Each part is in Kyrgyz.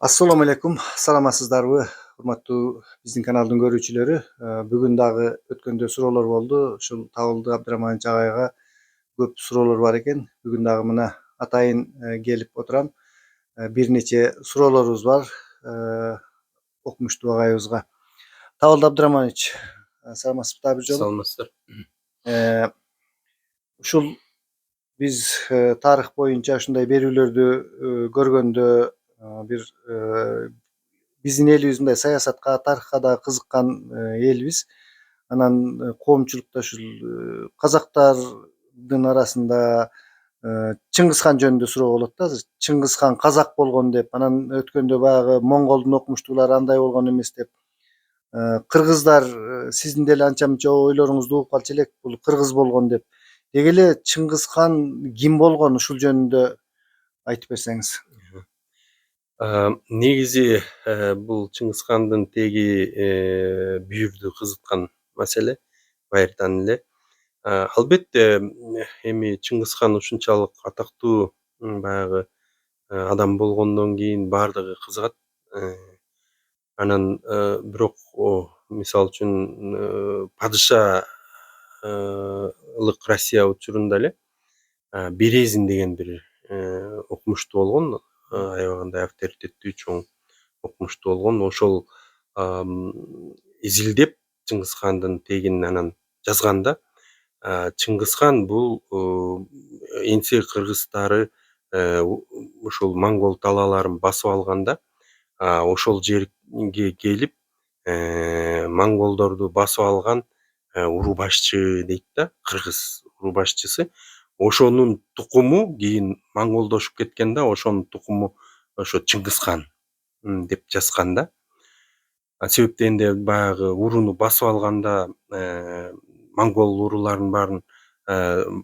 Assalamu alaikum, саламатсыздарбы, урматтуу биздин каналдын көрүүчүлөрү. Бүгүн дагы өткөндө суроолор болду. Ушул Табылды Абдыраманович агайга көп суроолор бар экен. Бүгүн дагы мына атайын келип отурам. Бир нече суроолорубуз бар окумуштуу агайыбызга. Табылды Абдыраманович, саламатсызбы дагы бир жолу? Саламатсыздар. Э, Ушул биз тарых боюнча ушундай берүүлөрдү көргөндө бир биздин элибиз мындай саясатка, тарыхка дагы кызыккан элбиз. Анан коомчулукта ушул казактардын арасында Чыңгыз хан жөнүндө суроо болот да. Чыңгыз хан казак болгон деп, анан өткөндө баягы монголдун окумуштуулары андай болгон эмес деп. Кыргыздар сиздин деле анча мынча ойлоруңузду угуп калчу элек, бул кыргыз болгон деп. Деги эле Чыңгыз хан ким болгон, ушул жөнүндө айтып берсеңиз. Негизи бул Чыңгыз хандын теги бүйүрдү кызыткан маселе байыртан эле. Албетте эми Чыңгыз хан ушунчалык атактуу баягы адам болгондон кийин баардыгы кызыгат. Анан бирок мисалы үчүн падыша ылык Россия учурунда эле Березин деген бир окумуштуу болгон, аябагандай авторитеттүү чоң окумуштуу болгон. Ошол изилдеп Чыңгыз хандын тегин анан жазганда Чыңгыз хан бул энсе кыргыздары ушул монгол талааларын басып алганда ошол жерге келип монголдорду басып алган уру башчы дейт да, кыргыз уру башчысы. Ошонун тукуму кийин монголдошуп кеткен да, ошонун тукуму ошо Чыңгыз хан деп жазган да. Себептен баягы уруну басып алганда монгол уруларынын баарын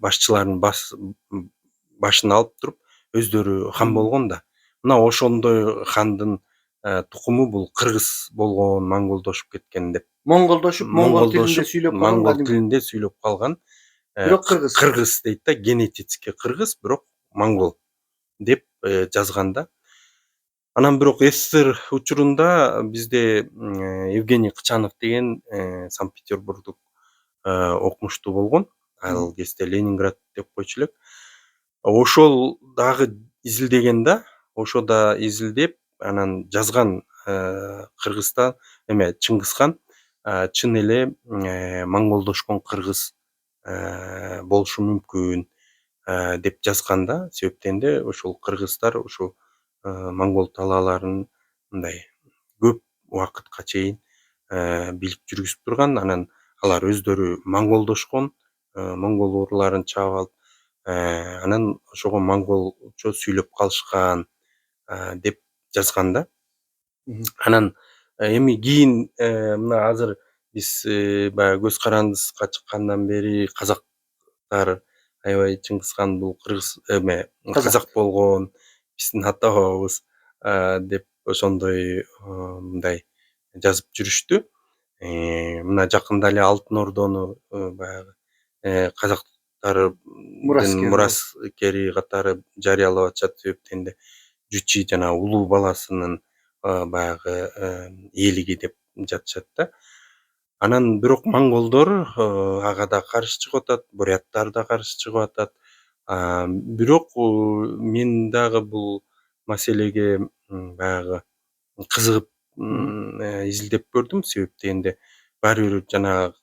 башчыларын башын алып туруп өздөрү хан болгон да. Мына ошондой хандын тукуму бул кыргыз болгон, монголдошуп кеткен деп. Монголдошуп, монгол тилинде сүйлөп калган, монгол тилинде сүйлөп калган. Бирок кыргыз. Кыргыз дейт да, генетически кыргыз, бирок монгол деп жазган да. Анан бирок СССР учурунда бизде Евгений Кычанов деген Санкт-Петербургдук окумуштуу болгон. Ал кезде Ленинград деп койчу элек. Ошол дагы изилдеген да, ошода изилдеп анан жазган Кыргызстан Чыңгыз хан чын эле монголдошкон кыргыз болушу мүмкүн деп жазган да. Себептен де ошол кыргыздар ошол монгол талааларын мындай көп убакытка чейин билик жүргүзүп турган. Анан алар өздөрү монголдошкон, монгол уруларын чаап алып, анан ошого монголчо сүйлөп калышкан деп жазган да. Анан эми кийин мына азыр биз баягы көз карандыбызга чыккандан бери казактар аябай Чыңгыз хан бул кыргыз казак болгон, биздин ата бабабыз деп ошондой мындай жазып жүрүштү. Мына жакында эле Алтын Ордону баягы казактардын мураскери катары жарыялап атышат. Себептен де Жучи жана улуу баласынын баягы элиги деп жатышат да. Анан бирок монголдор ага да каршы чыгып атат, буряттар да каршы чыгып атат. Бирок мен дагы бул маселеге баягы кызыгып изилдеп көрдүм. Себептен де баары бир жанагы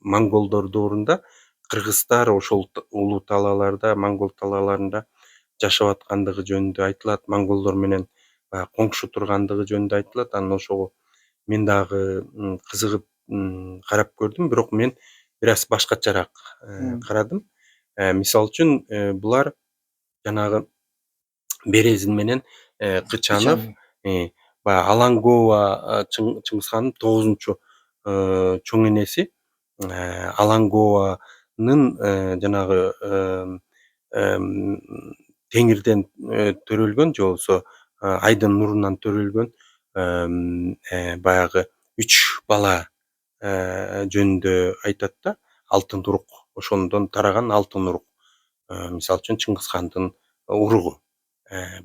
монголдор доорунда кыргыздар ошол улуу талааларда, монгол талааларында жашап аткандыгы жөнүндө айтылат, монголдор менен баягы коңшу тургандыгы жөнүндө айтылат. Анан ошого мен дагы кызыгып карап көрдүм, бирок мен бир аз башкачараак карадым. Мисалы үчүн булар жанагы Березин менен Кычанов баягы Алангова Чыңгыз хандын 9-чу чоң энеси. Алангованын жанагы теңирден төрөлгөн же болбосо айдын нурунан төрөлгөн баягы 3 бала жөнүндө айтат да. Алтын урук, ошондон тараган алтын урук. Мисалы үчүн Чыңгыз хандын уругу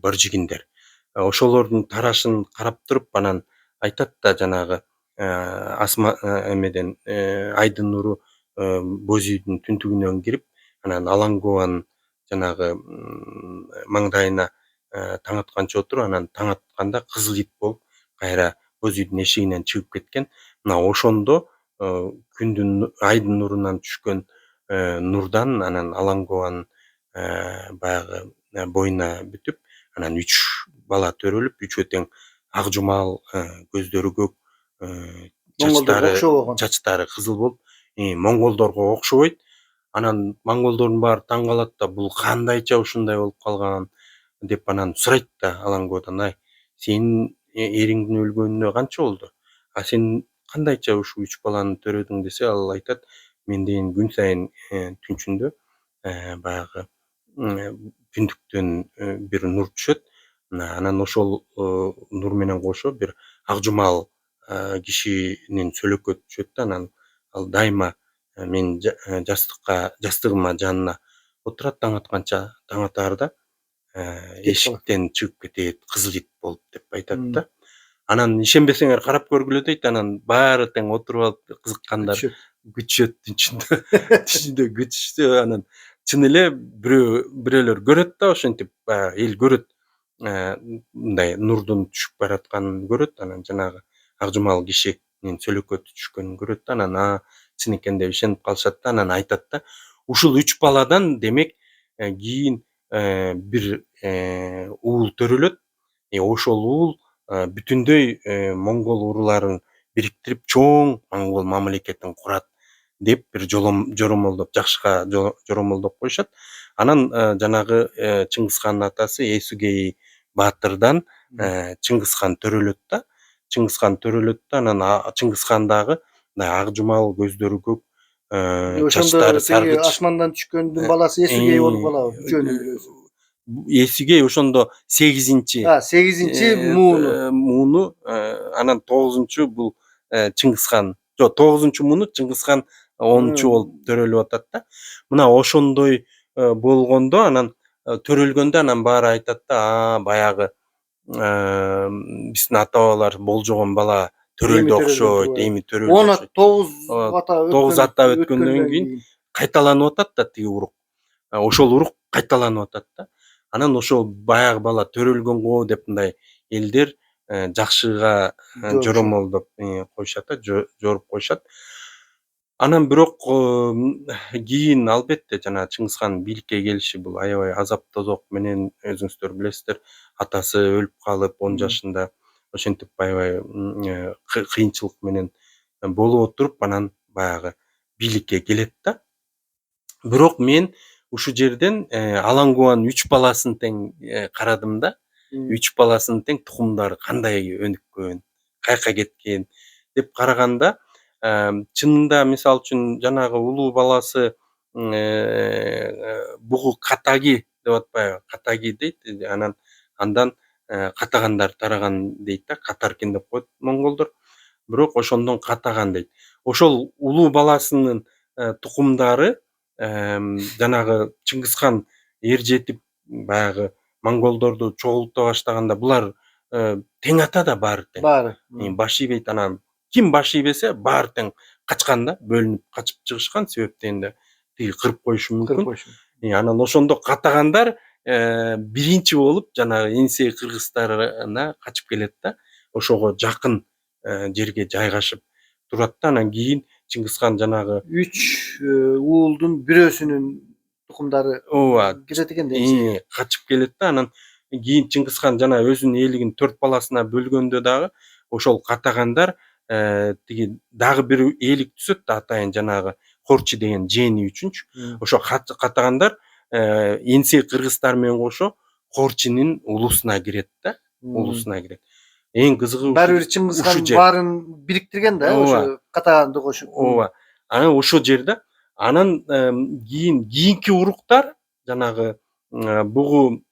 Боржигиндер. ошолордун тарашын карап туруп анан айтат да жанагы асма эмеден айдын нуру боз үйдүн түндүгүнөн кирип анан Алангованын жанагы маңдайына таң атканча отуруп анан таң атканда кызыл ит болуп кайра боз үйдүн эшигинен чыгып кеткен. Мына ошондо күндүн айдын нурунан түшкөн нурдан анан Алангованын баягы боюна бүтүп анан 3 бала төрөлүп, үчөө тең ак жумал, көздөрү көк, Монголдорго окшобогон. чачтары кызыл болуп, монголдорго окшобойт. Анан монголдордун баары таң калат да бул кандайча ушундай болуп калган деп анан сурайт да Алангоодон, ай сенин эриңдин өлгөнүнө канча болду? А сен кандайча ушул 3 баланы төрөдүң десе, ал айтат, мен деген күн сайын түнчүндө баягы түндүктөн бир нур түшөт. Анан ошол нур менен кошо бир ак жумал кишинин сөлөккө түшөт да анан ал дайыма менин жастыгыма жанына отурат таң атканча, таң атаарда эшиктен чыгып кетет, кызыл ит болуп деп айтат да. Анан ишенбесеңер карап көргүлө дейт. Анан баары тең отуруп алып кызыккандар күтүшөт түшүндө күтүштү. Анан чын эле бирөөлөр көрөт да ошентип баягы эл көрөт. Мындай нурдун түшүп баратканын көрөт. Анан жанагы ак жумал кишинин сөлөккө түшкөнүн көрөт да анан чын экен деп ишенип калышат да анан айтат да ушул 3 баладан демек кийин бир уул төрөлөт. Ошол уул бүтүндөй монгол урууларын бириктирип чоң монгол мамлекетин курат деп бир жоромолдоп, жакшыга жоромолдоп коюшат. Анан жанагы Чыңгызхандын атасы Эсүгей баатырдан Чыңгызхан төрөлөт да. Чыңгызхан төрөлөт да анан Чыңгызхан дагы мындай ак жумал, көздөрү көк, чачтары Ошондо саргыч. асмандан түшкөндүн баласы Эсүгей болуп калабы? Үчөөнүн бирөөсү. Эсүгей ошондо 8-чи 8-чи мууну. мууну, анан 9-чу бул Чыңгызхан. Жок, 9-чу мууну Чыңгызхан 10-чу болуп төрөлүп атат да. Мына ошондой болгондо анан төрөлгөндө анан баары айтат да, баягы биздин ата бабалар болжогон бала төрөлдү окшойт, эми төрөлдү. 9 ата өткөндөн кийин кайталанып атат да тиги урук. Ошол урук кайталанып атат да. Анан ошол баягы бала төрөлгөн го деп мындай элдер жакшыга жоромолдоп коюшат да, жоруп коюшат. Анан бирок кийин албетте жана Чыңгызхандын бийликке келиши бул аябай азап тозок менен, өзүңүздөр билесиздер, атасы өлүп калып 10 жашында ошентип аябай кыйынчылык менен болуп отуруп анан баягы бийликке келет да. Бирок мен ушул жерден Алангованын 3 баласын тең карадым да. 3 баласынын тең тукумдары кандай өнүккөн, каяка кеткен деп караганда, чынында мисалы үчүн жанагы улуу баласы бугу Катаги деп атпайбы? Катаги дейт. Анан андан катагандар тараган дейт да. Катаркин деп коет монголдор. Бирок ошондон катаган дейт. Ошол улуу баласынын тукумдары жанагы Чыңгызхан эржетип баягы монголдорду чогулта баштаганда булар тең ата да баары тең. Баары. Баш ийбейт. Анан ким баш ийбесе баары тең качкан да, бөлүнүп качып чыгышкан. Себеп дегенде тиги кырып коюшу мүмкүн. Анан ошондо катагандар биринчи болуп жанагы Энисей кыргыздарына качып келет да. Ошого жакын жерге жайгашып турат да. Анан кийин Чыңгызхан жанагы 3 уулдун бирөөсүнүн тукумдары кирет экен да. Качып келет да. Анан кийин Чыңгызхан жана өзүнүн элигин 4 баласына бөлгөндө дагы ошол катагандар тиги дагы бир элик түзөт да, атайын жанагы Хорчи деген жээни үчүнчү. Ошо катагандар Энисей кыргыздар менен кошо Хорчинин улусуна кирет да. Улусуна кирет. Эң кызыгы баары бир Чыңгызхан баарын бириктирген да, ошо катаганды кошуп. Ооба. Анан ошол жерде анан кийинки уруктар жанагы бугу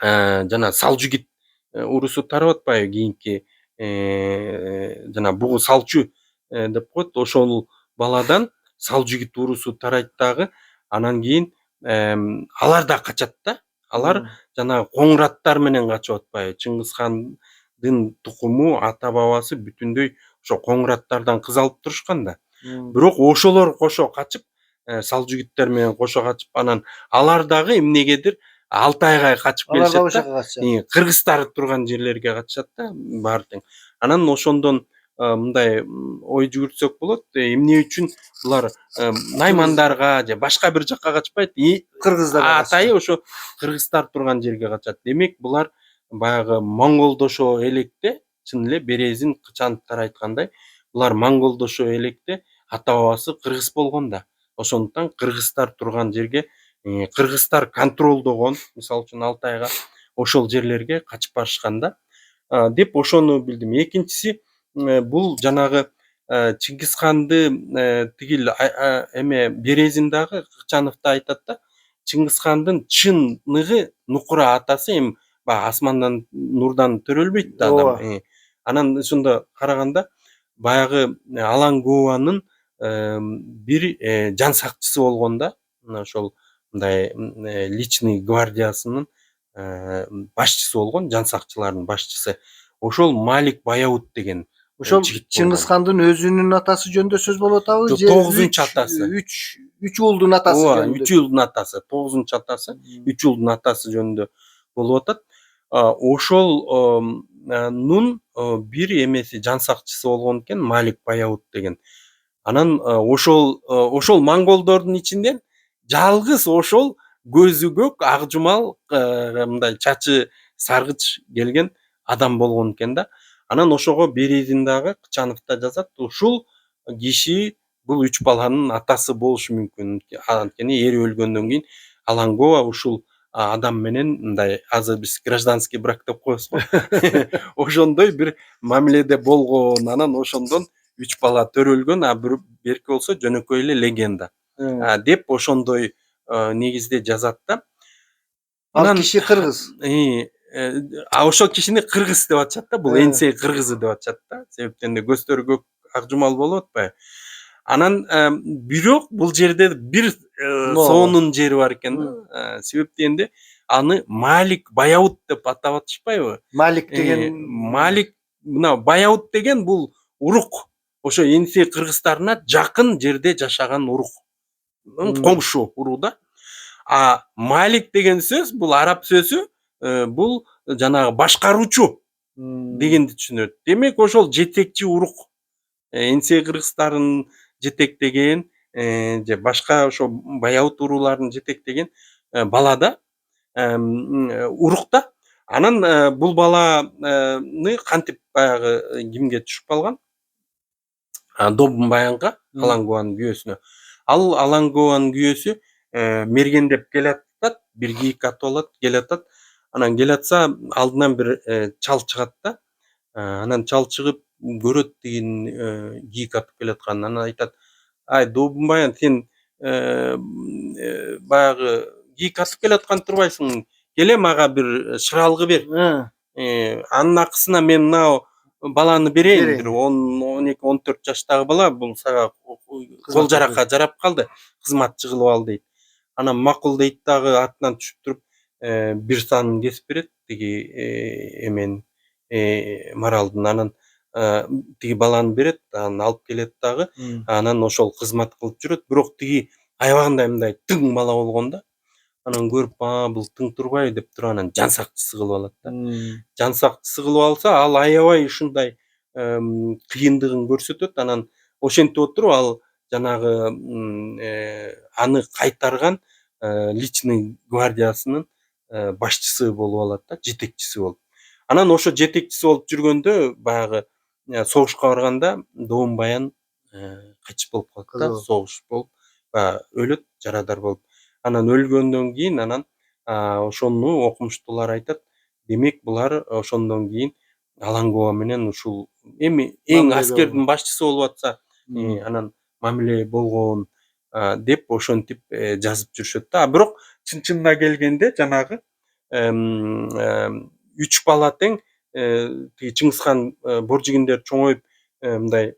жана Салжугит урусу тарап атпайбы кийинки жана бугу Салчу деп коет. Ошол баладан Салжугит урусу тарайт дагы. Анан кийин алар да качат да. Алар жанагы коңураттар менен качып атпайбы? Чыңгызхандын тукуму, ата бабасы бүтүндөй ошо коңураттардан кыз алып турушкан да. Бирок ошолор кошо качып, салжүгүттөр менен кошо качып, анан алар дагы эмнегедир Алтайга качып Алар да келишет ошого да. качышат. Кыргыздар турган жерлерге качышат да баары тең. Анан ошондон мындай ой жүгүртсөк болот. Эмне үчүн булар Наймандарга же башка бир жакка качпайт? Кыргыздарга Атайы ошо кыргыздар турган жерге качат. Демек булар баягы монголдошо электе, чын эле Березин, Кычановдор айткандай, булар монголдошо электе ата бабасы кыргыз болгон да. Ошондуктан кыргыздар турган жерге, кыргыздар контролдогон, мисалы үчүн Алтайга, ошол жерлерге качып барышкан да деп ошону билдим. Экинчиси, бул жанагы Чыңгызханды тигил эме Березин дагы Кычанов да айтат да, Чыңгызхандын чыныгы нукура атасы эми баягы асмандан нурдан төрөлбөйт да адам. Ооба. Анан ошондо караганда баягы Алангованын бир жан сакчысы болгон да. Мына ошол мындай личный гвардиясынын башчысы болгон, жан сакчыларынын башчысы. Ошол Малик Баяут деген Ошол жигит болгон. Чыңгызхандын өзүнүн атасы жөнүндө сөз болуп атабы? Жок, Же 9-чу атасы. 3 уулдун атасы Ооба, жөнүндө? 3 уулдун атасы, 9-чу атасы, 3 уулдун атасы жөнүндө болуп атат. Ошол нун бир эмеси жан сакчысы болгон экен, Малик Баяут деген. Анан ошол монголдордун ичинде жалгыз ошол көзү көк, ак жумал, мындай чачы саргыч келген адам болгон экен да. Анан ошого Березин дагы, Кычанов да жазат, ушул киши бул 3 баланын атасы болушу мүмкүн. Анткени эри өлгөндөн кийин Алангова ушул адам менен мындай, азыр биз гражданский брак деп коебуз го. Ошондой бир мамиледе болгон. Анан ошондон 3 бала төрөлгөн, берки болсо жөнөкөй эле легенда деп ошондой негизде жазат да. Ал киши кыргыз. Ошол кишини кыргыз деп атышат да, бул Энсей кыргызы деп атышат да. Себептен эле көздөрү көк, ак жумал болуп атпайбы? Анан бирок бул жерде бир сонун жери бар экен да. Себептен эле аны Малик Баяут деп атап атышпайбы? Малик деген Малик, мына Баяут деген бул урук. Ошо Энсей кыргыздарына жакын жерде жашаган урук. Комшу уруу да. Малик деген сөз, бул араб сөзү, бул жанагы башкаруучу дегенди түшүнөт. Демек ошол жетекчи урук. Энсей кыргыздарын жетектеген же башка ошо Баяут урууларын жетектеген бала да, урук да. Анан бул баланы кантип баягы кимге түшүп калган? Добунбаянга, Алангованын күйөөсүнө. Ал Алангованын күйөөсү мергендеп келатат, бир кийик атып алат, келатат. Анан келатса, алдынан бир чал чыгат да. Анан чал чыгып көрөт деген кийик атып келатканын. Анан айтат: "Ай, Добунбаян, сен баягы кийик атып келаткан турбайсың? Келе мага бир шыралгы бер. Анын акысына мен мына баланы берейин. Бир 12-14 жаштагы бала, бул сага кол жаракка жарап калды. Кызматчы кылып ал" дейт. Анан макул дейт дагы, атынан түшүп туруп, бир санын кесип берет тиги эмен маралдын. Анан тиги баланы берет, анан алып келет дагы. Анан ошол кызмат кылып жүрөт. Бирок тиги аябагандай мындай тың бала болгон да. Анан көрүп, бул тың турбайбы деп туруп, анан жан сакчысы кылып алат да. Жан сакчысы кылып алса, ал аябай ушундай кыйындыгын көрсөтөт. Анан ошентип отуруп, ал жанагы аны кайтарган личный гвардиясынын башчысы болуп алат да, жетекчиси болуп. Анан ошо жетекчиси болуп жүргөндө, баягы согушка барганда Добунбаян кайтыш болуп калат да, согуш болуп, өлөт, жарадар болуп. Анан өлгөндөн кийин, анан ошону окумуштуулар айтат. Демек булар ошондон кийин Алангова менен ушул эми эң аскердин башчысы болуп атса, анан мамиле болгон деп ошентип жазып жүрүшөт да. Бирок чын-чынына келгенде жанагы 3 бала тең, тиги Чыңгызхан боржигиндер чоңоюп, мындай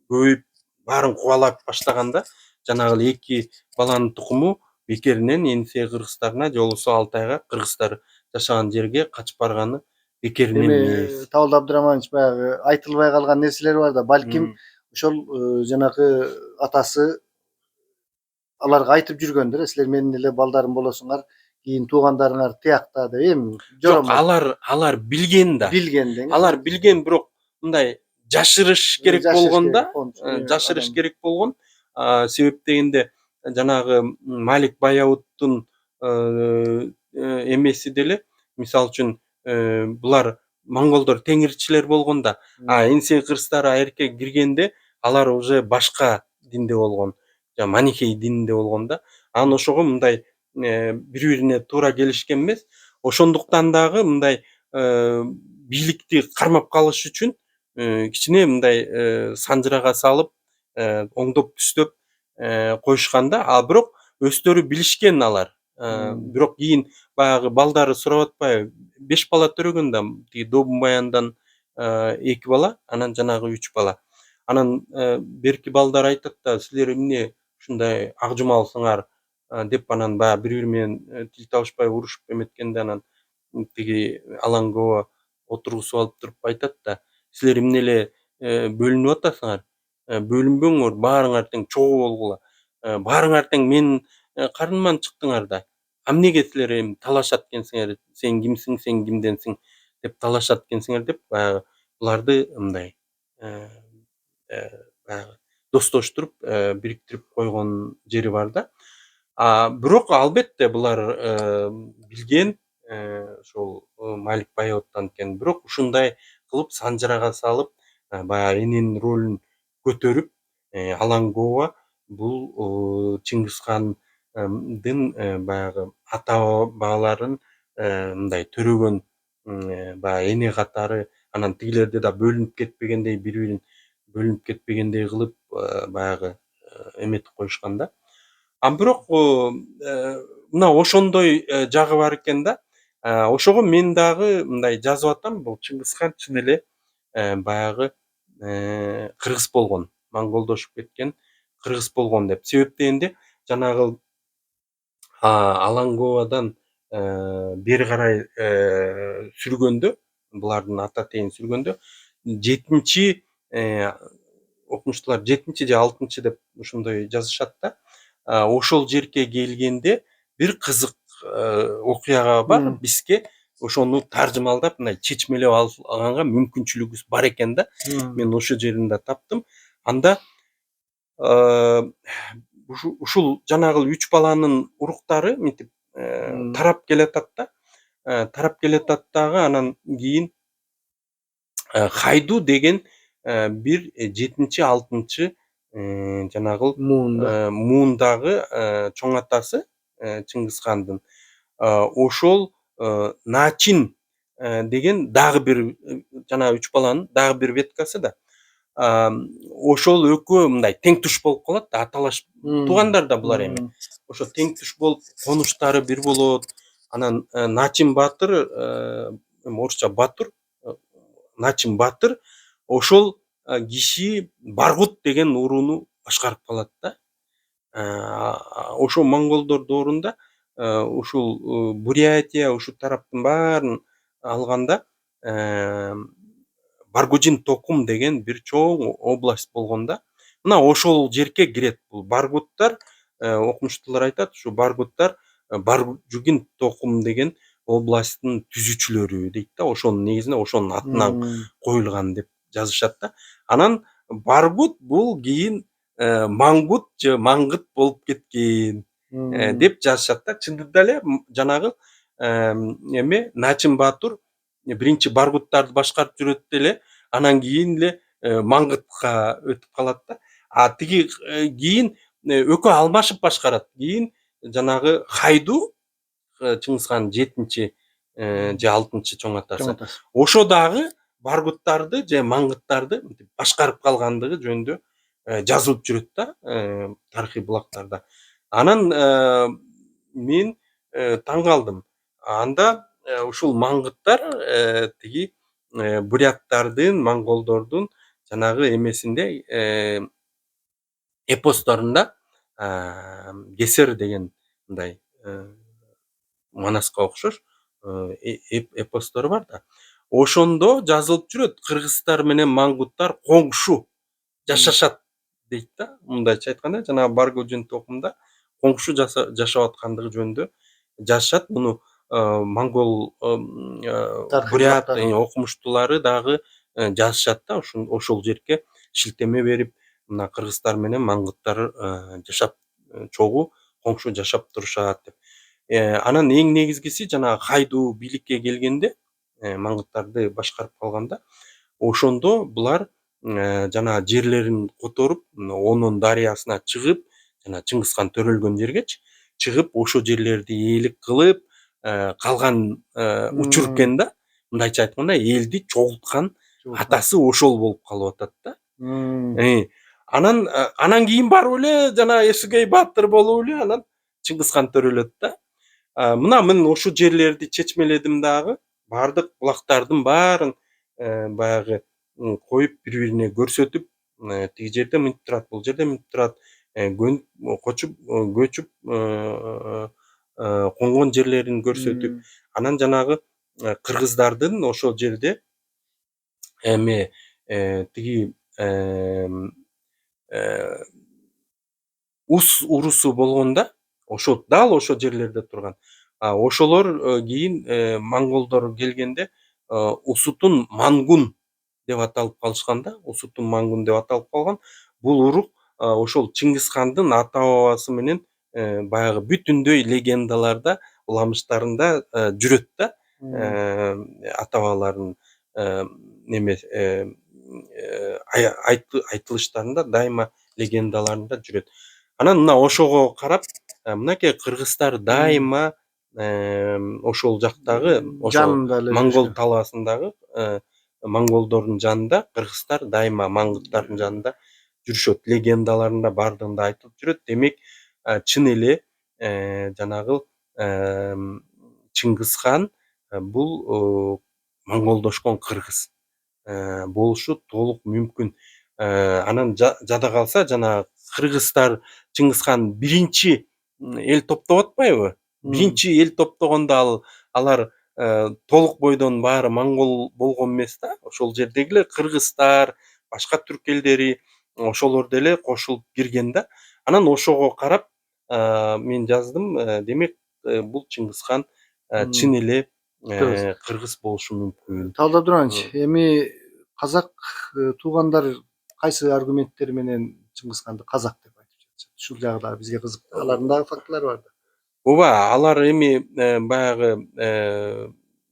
көбөйүп, баарын кубалап баштаганда, жанагы эле 2 баланын тукуму бекеринен Енисей кыргыздарына же Улуу Алтайга кыргыздар жашаган жерге качып барганы бекеринен Эми эмес. Табылды Абдыраманович баягы айтылбай калган нерселер бар да, балким ошол жанагы атасы аларга айтып жүргөндүр. Силер менин эле балдарым болосуңар, кийин туугандарыңар тиякта деп. Эми Жок, жоромал алар билген да. билген деңиз. Алар билген, бирок мындай жашырыш керек болгон да. Жашырыш керек болгон. Себеп дегенде жанагы Малик Баяуттун эмеси деле, мисалы үчүн, булар монголдор теңирчилер болгонда, Енисей кыргыздары айрыкка киргенде алар уже башка динде болгон. Манихей дининде болгон да. Анан ошого мындай бири-бирине туура келишкен эмес. Ошондуктан дагы мындай бийликти кармап калыш үчүн кичине мындай санжырага салып, оңдоп түстөп коюшкан да. Бирок өздөрү билишкен алар. Бирок кийин баягы балдары сурап атпайбы, 5 бала төрөгөн да, тиги Добунбаяндан 2 бала, анан жанагы 3 бала. Анан берки балдар айтат да, силер эмне ушундай ак жумалсыңар деп, анан баягы бири-бири менен тил табышпай урушуп эметкенде, анан тиги Алангова отургузуп алып туруп айтат да, силер эмне эле бөлүнүп атасыңар? Бөлүнбөңөр, баарыңар тең чогуу болгула. Баарыңар тең менин карыныман чыктыңар да. Эмнеге силер эми талашат экенсиңер? Сен кимсиң, сен кимденсиң деп талашат экенсиңер деп, баягы буларды мындай баягы достоштуруп, бириктирип койгон жери бар да. Бирок албетте булар билген, ошол Малик Баяуттан экен. Бирок ушундай кылып санжырага салып, баягы эненин ролун көтөрүп, Алангова бул Чыңгызхандын баягы ата бабаларын мындай төрөгөн баягы эне катары, анан тигилерде да бөлүнүп кетпегендей, бири-бирин бөлүнүп кетпегендей кылып баягы эметип коюшкан да. Бирок мына ошондой жагы бар экен да. Ошого мен дагы мындай жазып атам, бул Чыңгызхан чын эле баягы кыргыз болгон, монголдошуп кеткен кыргыз болгон деп. Себеп дегенде жанагы Аланговадан бери карай сүргөндө, булардын ата тейин сүргөндө 7-чи окумуштуулар 7-чи же 6-чы деп ошондой жазышат да. Ошол жерге келгенде бир кызык окуяга бар, бизге ошону таржымалдап мындай чечмелеп алганга мүмкүнчүлүгүбүз бар экен да. Мен ошол жерин да таптым. Анда ушул жанагы 3 баланын уруктары мынтип тарап келатат да. Тарап келатат дагы, анан кийин Хайду деген бир 7-чи 6-чы жанагы муундагы чоң атасы Чыңгызхандын, ошол Начин деген дагы бир жанагы 3 баланын дагы бир веткасы да. Ошол экөө мындай тең туш болуп калат да, аталаш туугандар да булар эми. Ошо тең туш болуп, конуштары бир болот. Анан Начин Батыр, эми орусча Батыр, Начин Батыр ошол киши Баргут деген урууну башкарып калат да. Ошо монголдор доорунда ушул Бурятия, ушул тараптын баарын алганда Баргужин Токум деген бир чоң область болгон да. Мына ошол жерге кирет бул Баргуттар. Окумуштуулар айтат, ушу Баргуттар Баргужин Токум деген областтын түзүүчүлөрү дейт да. Ошонун негизинде ошонун атынан коюлган деп жазышат да. Анан Баргут бул кийин Мангут же Мангыт болуп кеткен деп жазышат да. Чындыгында эле жанагы эме Начин Батыр биринчи Баргуттарды башкарып жүрөт эле, анан кийин эле Мангытка өтүп калат да. Тиги кийин экөө алмашып башкарат. Кийин жанагы Хайду, Чыңгызхандын 7-чи же 6-чы чоң атасы. Ошо дагы Баргуттарды же Мангыттарды башкарып калгандыгы жөнүндө жазылып жүрөт да тарыхый булактарда. Анан мен таң калдым. Анда ушул мангыттар тиги буряттардын, монголдордун жанагы эмесинде эпосторунда Кесер деген мындай Манаска окшош эпостор бар да. Ошондо жазылып жүрөт кыргызстар менен мангуттар коңшу жашашат дейт да. Мындайча айтканда жанагы Баргүлжин токумда коңшу жашап аткандыгы жөнүндө жазышат. Муну монгол Тарыхый бурят булактар. окумуштуулары дагы жазышат да. Ошол жерге шилтеме берип, мына кыргызстар менен мангуттар жашап чогуу коңшу жашап турушат деп. Анан эң негизгиси жанагы хайду бийликке келгенде, мангуттарды башкарып калганда, ошондо булар жанагы жерлерин которуп, Онон дарыясына чыгып, жана Чыңгызхан төрөлгөн жергечи чыгып, ошол жерлерди ээлик кылып, калган учур экен да. Мындайча айтканда, элди чогулткан атасы ошол болуп калып атат да. Анан кийин барып эле жанагы Эсүгей баатыр болуп эле анан Чыңгызхан төрөлөт да. Мына мен ошол жерлерди чечмеледим дагы. Бардык булактардын баарын баягы коюп бири-бирине көрсөтүп, тиги жерде мынтип турат, бул жерде мынтип турат, көчүп конгон жерлерин көрсөтүп, анан жанагы кыргыздардын ошол жерде эме тиги Ус урусу болгонда, дал ошол жерлерде турган. Ошолор кийин монголдор келгенде Усутун Мангун деп аталып калышкан да. Усутун Мангун деп аталып калган. Бул урук ошол Чыңгызхандын ата бабасы менен баягы бүтүндөй легендаларда, уламыштарында жүрөт да. Ата бабалардын неме айтылыштарында дайыма легендаларында жүрөт. Анан мына ошого карап, мынакей кыргыздар дайыма ошол жактагы, ошол монгол талаасындагы монголдордун жанында кыргыздар дайыма мангуттардын жанында жүрүшөт. Легендаларында бардыгында айтылып жүрөт. Демек, чын эле жанагы Чыңгызхан бул монголдошкон кыргыз болушу толук мүмкүн. Анан жада калса, жанагы кыргыздар Чыңгызхан биринчи эл топтоп атпайбы? Биринчи эл топтогондо алар толук бойдон баары монгол болгон эмес да. Ошол жердегилер кыргыздар, башка түрк элдери ошолор деле кошулуп кирген да. Анан ошого карап мен жаздым, демек бул Чыңгызхан чын эле кыргыз болушу мүмкүн. Талдап Абдурахманович, эми казак туугандар кайсы аргументтер менен Чыңгызханды казак деп айтып жатышат? Ушул жагы дагы бизге кызык. Алардын дагы фактылары бар да. Ооба, алар эми баягы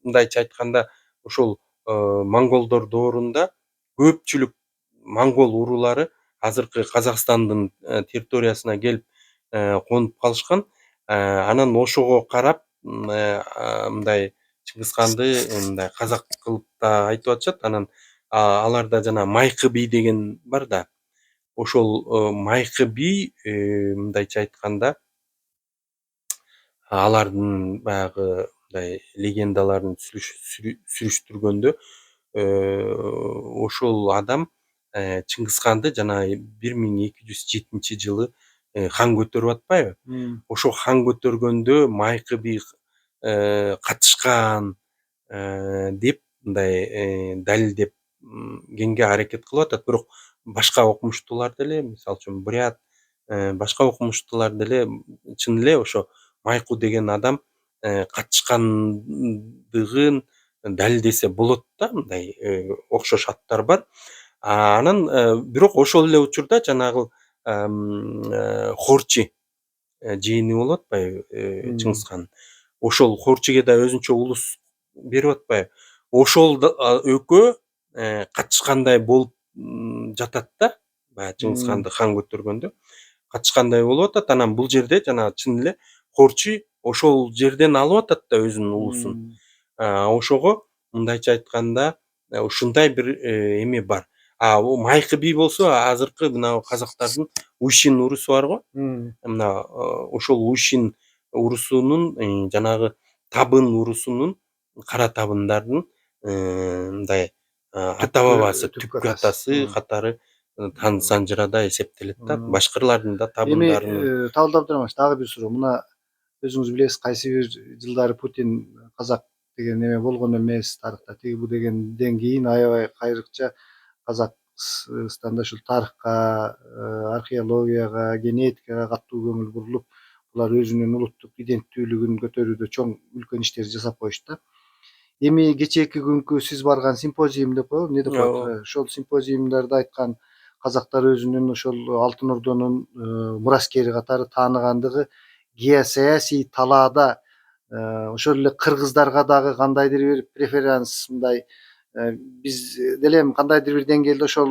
мындайча айтканда, ошол монголдор доорунда көпчүлүк монгол урулары азыркы Казакстандын территориясына келип конуп калышкан. Анан ошого карап мындай Чыңгызханды мындай казак кылып да айтып атышат. Анан аларда жана Майкы би деген бар да. Ошол Майкы би мындайча айтканда, алардын баягы мындай легендаларын сүрүштүргөндө ошол адам Чыңгызханды жанагы 1207-жылы хан көтөрүп атпайбы? Ошо хан көтөргөндө Майкы би катышкан деп мындай далилдеп кеңге аракет кылып атат. Бирок башка окумуштуулар деле, мисалы үчүн бурят, башка окумуштуулар деле чын эле ошо Майку деген адам катышкандыгын далилдесе болот да. Мындай окшош аттар бар. Анан бирок ошол эле учурда жанагы Хорчи жиени болуп атпайбы Чыңгызхан. Ошол Хорчиге да өзүнчө улус берип атпайбы? Ошол экөө катышкандай болуп жатат да. Баягы Чыңгызханды хан көтөргөндө катышкандай болуп атат. Анан бул жерде жанагы чын эле Хорчи ошол жерден алып атат да өзүнүн улусун. Ошого мындайча айтканда ушундай бир эме бар. Майкы би болсо азыркы мына казактардын Уйшин урусу бар го. Мына ошол Уйшин урусунун жанагы табын урусунун, кара табындардын мындай ата бабасы, түпкү атасы катары Санжырада эсептелет да. Башкырлардын да табындарын. Эми Талдап Абдурахманович, дагы бир суроо. Мына өзүңүз билесиз кайсы бир жылдары Путин казак деген эме болгон эмес тарыхта, тиги бу дегенден кийин аябай кайрыкча Казакстанда ушул тарыхка, археологияга, генетикага катуу көңүл бурулуп, булар өзүнүн улуттук иденттүүлүгүн көтөрүүдө чоң үлкөн иштер жасап коюшту да. Эми кечээки күнкү сиз барган симпозиум деп коебу, эмне деп коет, ошол симпозиумдарда айткан казактар өзүнүн ошол Алтын Ордонун мураскери катары тааныгандыгы геосаясий талаада ошол эле кыргыздарга дагы кандайдыр бир преферанс мындай биз деле эми кандайдыр бир деңгээлде ошол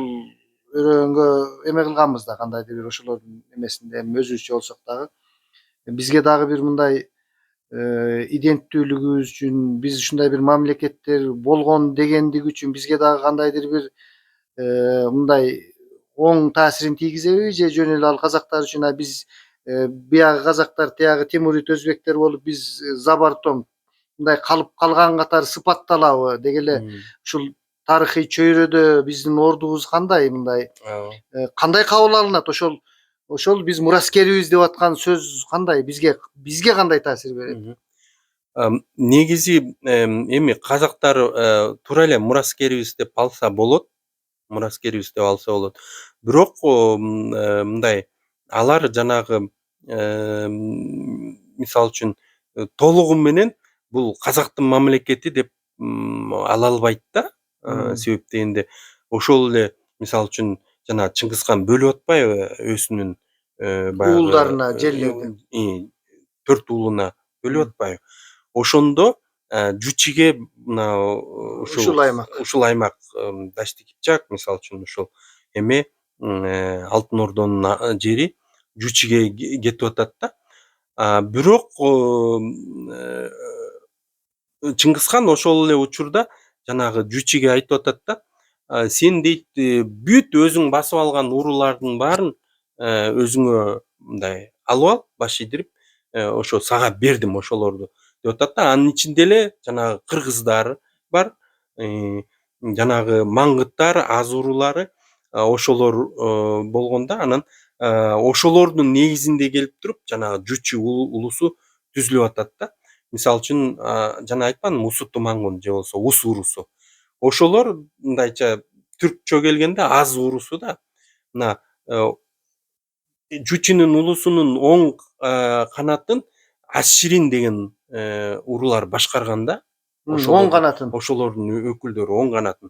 өрөөнгө эме кылганбыз да, кандайдыр бир ошолордун эмесинде эми өзүбүзчө болсок дагы бизге дагы бир мындай иденттүүлүгүбүз үчүн биз ушундай бир мамлекеттер болгон дегендиги үчүн бизге дагы кандайдыр бир мындай оң таасирин тийгизеби же жөн эле ал казактар үчүн биз биягы казактар тиягы Темурид өзбектер болуп биз забортом мындай калып калган катары сыпатталабы деги эле ушул тарыхый чөйрөдө биздин ордубуз кандай мындай кандай кабыл алынат ошол биз мураскерибиз деп аткан сөз кандай бизге кандай таасир берет? Негизи эми казактар туура эле мураскерибиз деп алса болот. Бирок мындай алар жанагы мисалы үчүн толугу менен бул казактын мамлекети деп ала албайт да. Себеп дегенде ошол эле мисалы үчүн жана Чыңгыз хан бөлүп атпайбы өзүнүн баягы Уулдарына жерлерди. 4 уулуна бөлүп атпайбы? Ошондо Жучиге мына ушул аймак Дашти Кипчак мисалы үчүн ушул эме Алтын Ордонун жери Жучиге кетип атат да. Бирок Чыңгыз хан ошол эле учурда жанагы Жучиге айтып атат да, сен дейт бүт өзүң басып алган уруулардын баарын өзүңө мындай алып ал, баш ийдирип, ошо сага бердим ошолорду деп атат да. Анын ичинде эле жанагы кыргыздар бар, жанагы маңгыттар, аз уруулары ошолор болгон да. Анан ошолордун негизинде келип туруп жанагы Жучи улусу түзүлүп атат да. Мисалы үчүн жана айтпадымбы Усуту Мангун же болбосо Ус уруусу. Ошолор мындайча түркчө келгенде аз уруусу да. Мына Жучинин улусунун оң канатын Асширин деген уруулар башкарган да. Оң канатын. Ошолордун өкүлдөрү оң канатын.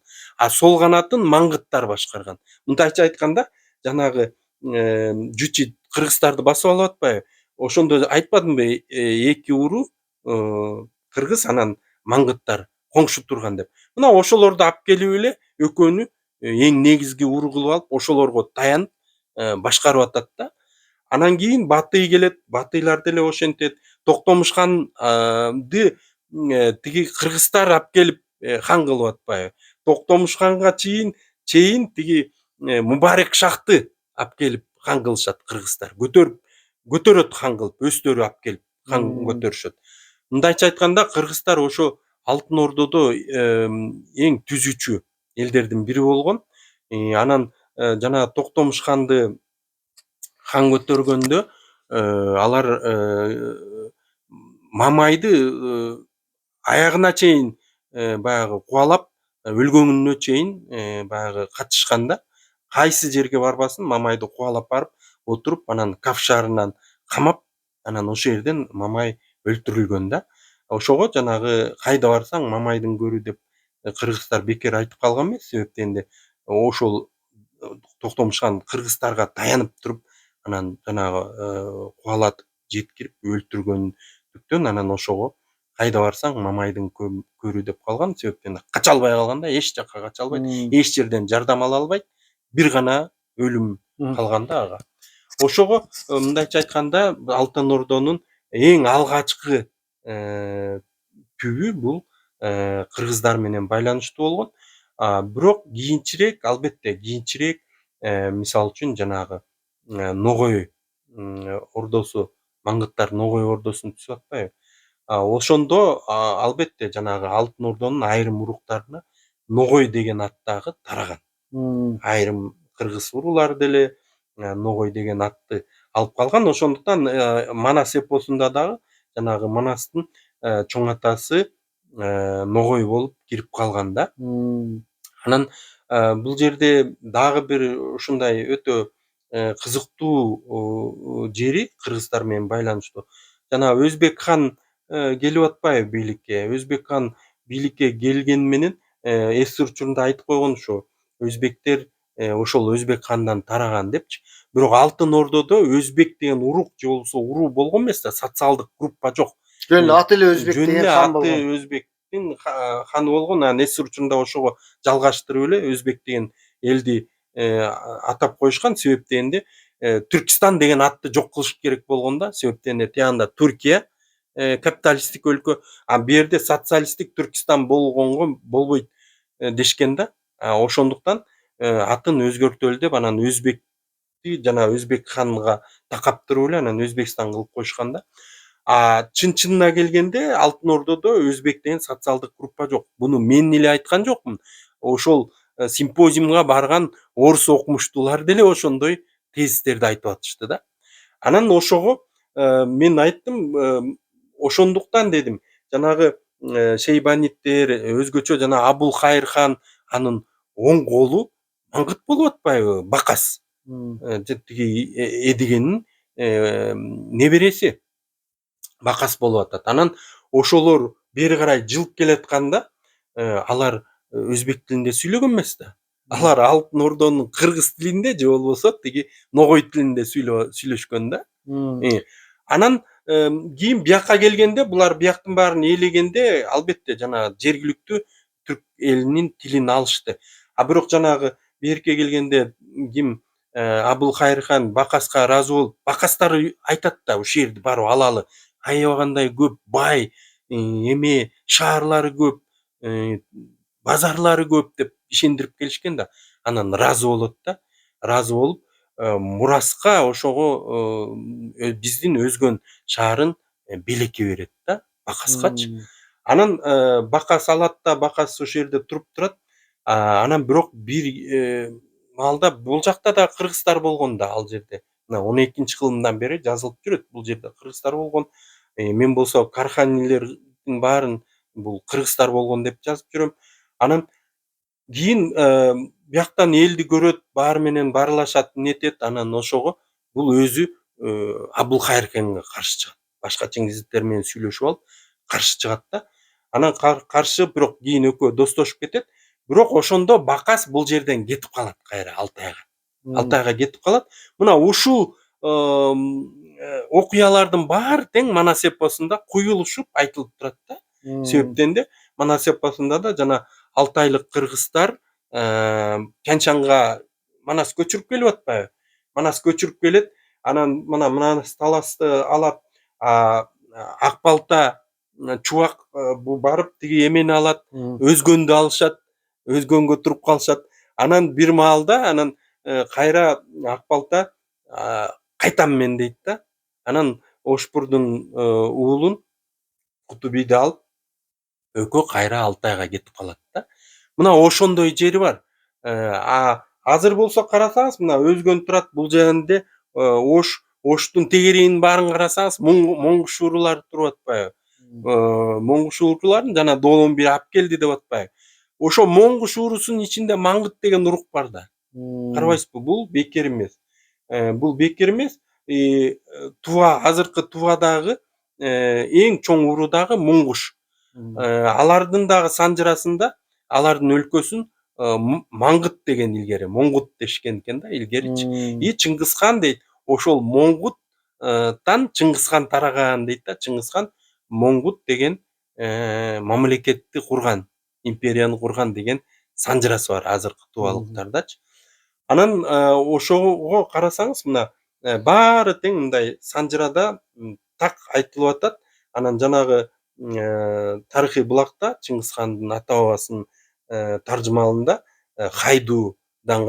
Сол канатын маңгыттар башкарган. Мындайча айтканда жанагы Жучи кыргыздарды басып алып атпайбы? Ошондо айтпадымбы эки уруу кыргыз анан маңгыттар коңшу турган деп. Мына ошолорду алып келип эле экөөнү эң негизги уруу кылып алып ошолорго таянып башкарып атат да. Анан кийин Батый келет, Батыйлар деле ошентет. Токтомуш ханды тиги кыргыздар алып келип хан кылып атпайбы? Токтомуш ханга чейин тиги Мубарек шахты алып келип хан кылышат кыргыздар. Көтөрөт хан кылып, өздөрү алып келип хан көтөрүшөт. Мындайча айтканда кыргыздар ошо Алтын Ордодо эң түзүүчү элдердин бири болгон. Анан жанагы Токтомуш ханды хан көтөргөндө алар Мамайды аягына чейин баягы кубалап, өлгөнүнө чейин баягы катышканда, кайсы жерге барбасын Мамайды кубалап барып отуруп, анан Кaf шаарынан камап, анан ошол жерден Мамай өлтүрүлгөн да. Ошого жанагы кайда барсаң Мамайдын көрү деп кыргыздар бекер айтып калган эмес. Себеп дегенде ошол Токтомуш хан кыргыздарга таянып туруп, анан жанагы кубалатып жеткирип өлтүргөндүктөн анан ошого кайда барсаң Мамайдын көрү деп калган. Себептен кача албай калган да, эч жакка кача албайт, эч жерден жардам ала албайт. Бир гана өлүм калган да ага. Ошого мындайча айтканда Алтын Ордонун эң алгачкы түбү бул кыргыздар менен байланыштуу болгон. Бирок кийинчерээк, албетте кийинчерээк мисалы үчүн жанагы Ногой ордосу, маңгыттар Ногой ордосун түзүп атпайбы? Ошондо албетте жанагы Алтын Ордонун айрым уруктарына Ногой деген ат дагы тараган. Айрым кыргыз уруулары деле Ногой деген атты алып калган. Ошондуктан Манас эпосунда дагы жанагы Манастын чоң атасы Ногой болуп кирип калган да. Анан бул жерде дагы бир ушундай өтө кызыктуу жери кыргыздар менен байланыштуу. Жана Өзбек хан келип атпайбы бийликке. Өзбек хан бийликке келгени менен эски учурунда айтып койгон ушу өзбектер ошол Өзбек хандан тараган депчи. Бирок Алтын Ордодо Өзбек деген урук же болбосо уруу болгон эмес да, социалдык группа жок. Жөн эле аты эле Өзбек Жөн деген эле хан аты болгон. Өзбектин ханы болгон. Анан эски учурунда ошого жалгаштырып эле Өзбек деген элди атап коюшкан. Себеп дегенде Түркистан деген атты жок кылыш керек болгон да. Себеп дегенде тиягында Түркия капиталисттик өлкө, а бу жерде социалисттик Түркистан болгонго болбойт дешкен да. Ошондуктан атын өзгөртөлү деп анан Өзбекти жана Өзбек ханга такаптырып эле анан Өзбекстан кылып коюшкан да. Чын-чынына келгенде Алтын Ордодо Өзбек деген социалдык группа жок. Буну мен эле айткан жокмун. Ошол симпозиумга барган орус окумуштуулар деле ошондой тезистерди айтып атышты да. Анан ошого мен айттым, ошондуктан дедим, жанагы Шейбаниттер, өзгөчө жана Абул Хайр хан анын оң колу Маңгыт болуп атпайбы? Бакас. Тиги Эдигенин небереси Бакас болуп атат. Анан ошолор бери карай жылып келатканда алар өзбек тилинде сүйлөгөн эмес да. Алар Алтын Ордонун кыргыз тилинде же болбосо тиги Ногой тилинде сүйлөшкөн да. Анан кийин бияка келгенде булар бияктын баарын ээлегенде албетте жана жергиликтүү түрк элинин тилин алышты. Бирок жанагы берке келгенде ким Абул Хайр хан Бакаска ыраазы болуп, бакастар айтат да ушул жерди барып алалы. Аябагандай көп бай, эме шаарлары көп, базарлары көп деп ишендирип келишкен да. Анан ыраазы болот да. Ыраазы болуп Мураска ошого биздин өзгөн шаарын белекке берет да, Бакаскачы. Анан Бакас алат да, Бакас ошол жерде туруп турат. Анан бирок бир маалда бул жакта да кыргыздар болгон да ал жерде. Мына 12-кылымдан бери жазылып жүрөт. Бул жерде кыргыздар болгон. Мен болсо Карханилердин баарын бул кыргыздар болгон деп жазып жүрөм. Анан кийин бияктан элди көрөт, баары менен баарлашат, нетет. Анан ошого бул өзү Абул Хайр ханга каршы чыгат. Башка чеңгиздиктер менен сүйлөшүп алып каршы чыгат да. Анан каршы, бирок кийин экөө достошуп кетет. Бирок ошондо Бакас бул жерден кетип калат кайра Алтайга. Алтайга кетип калат. Мына ушул окуялардын баары тең Манас эпосунда куюлушуп айтылып турат да. Себептен Манас эпосунда да жана алтайлык кыргыздар Тянь-Шанга Манас көчүрүп келип атпайбы? Манас көчүрүп келет. Анан мына Манас таласты алат. Ак балта чубак бу барып тиги эмени алат, өзгөндү алышат, өзгөнгө туруп калышат. Анан бир маалда анан кайра Ак балта кайтам мен дейт да. Анан Ошпурдун уулун Кутубийди алып экөө кайра Алтайга кетип калат да. Мына ошондой жери бар. Азыр болсо карасаңыз, мына өзгөн турат бул жеринде Оштун тегерегинин баарын карасаңыз, моңгуш уруулар туруп атпайбы? Моңгуш урууларын жана Долон бир алып келди деп атпайбы? Ошо моңгуш уруусунун ичинде Маңгыт деген урук бар да. Карабайсызбы? Бул бекер эмес. Бул бекер эмес. Тува, азыркы Тувадагы эң чоң уруу дагы моңгуш. Алардын дагы санжырасында алардын өлкөсүн Маңгыт деген илгери, Моңгут дешкен экен да илгеричи. Чыңгыз хан дейт, ошол Моңгуттан Чыңгыз хан тараган дейт да. Чыңгыз хан Моңгут деген мамлекетти курган, империяны курган деген санжырасы бар азыркы тувалыктардачы. Анан ошого карасаңыз, мына баары тең мындай санжырада так айтылып атат. Анан жанагы тарыхый булакта Чыңгыз хандын ата бабасынын таржымалында Хайдуудан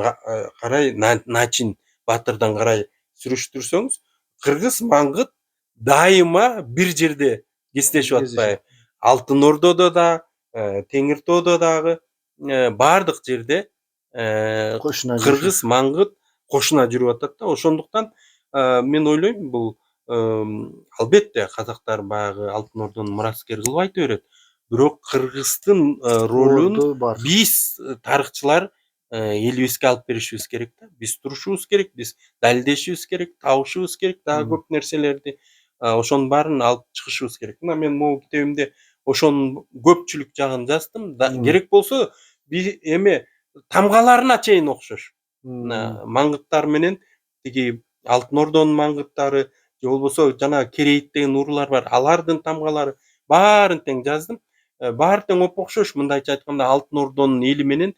карай, Начин Батырдан карай сүрүштүрсөңүз, кыргыз Маңгыт дайыма бир жерде кездешип атпайбы? Алтын Ордодо да, Теңир тоодо дагы баардык жерде кыргыз Маңгыт кошуна жүрүп атат да. Ошондуктан мен ойлойм, бул албетте казактар баягы Алтын Ордону мураскер кылып айта берет. Бирок Кыргыздын ролун Орду бар. биз тарыхчылар элибизге алып беришибиз керек да. Биз турушубуз керек, биз далилдешибиз керек, табышыбыз керек дагы көп нерселерди. Ошонун баарын алып чыгышыбыз керек. Мына мен могу китебимде ошонун көпчүлүк жагын жаздым. Керек болсо эме тамгаларына чейин окшош. Мына маңгыттар менен тиги Алтын Ордонун маңгыттары же болбосо жанагы Керейит деген уруулар бар. Алардын тамгалары баарын тең жаздым. Баары тең оп-окшош. Мындайча айтканда Алтын Ордонун эли менен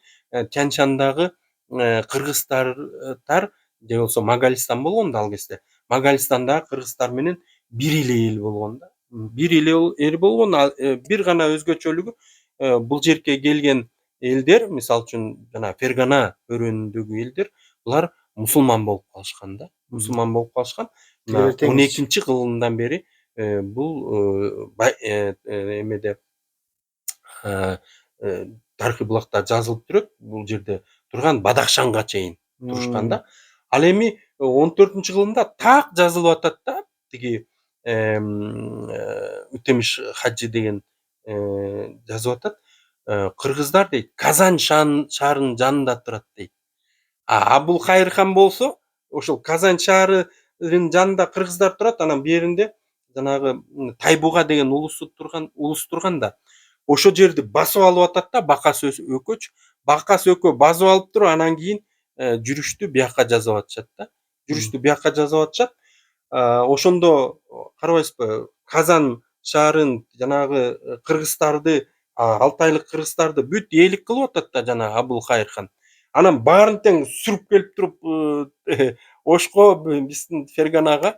Тянь Шандагы кыргыздар же болбосо Магалистан болгон да ал кезде. Магалистандагы кыргыздар менен бир эле эл болгон да. Бир эле эл болгон. Бир гана өзгөчөлүгү бул жерге келген элдер, мисалы үчүн жана Фергана өрөөнүндөгү элдер, булар мусулман болуп калышкан да. Мусулман болуп калышкан. Мына 12-кылымдан бери бул эмеде тарыхый булакта жазылып жүрөт. Бул жерде турган Бадахшанга чейин турушкан да. Ал эми 14-кылымда так жазылып атат да. Тиги Үтемиш Хаджи деген жазып атат. Кыргыздар дейт, Казань шаарынын жанында турат дейт. Абулхайыр хан болсо, ошол Казань шаарынын жанында кыргыздар турат. Анан беринде жанагы Тайбуга деген улус турган да. Ошол жерди басып алып атат да, Бакас Өкөч. Бакас Өкө басып алып туруп, анан кийин жүрүштү бияка жасап атышат да. Жүрүштү бияка жасап атышат. Ошондо карабайсызбы, Казан шаарын жанагы кыргыздарды, Алтайлык кыргыздарды бүтээлик кылып атат да жанагы Абулхайыр хан. Анан баарын тең сүрүп келип туруп Ошко биздин Ферганага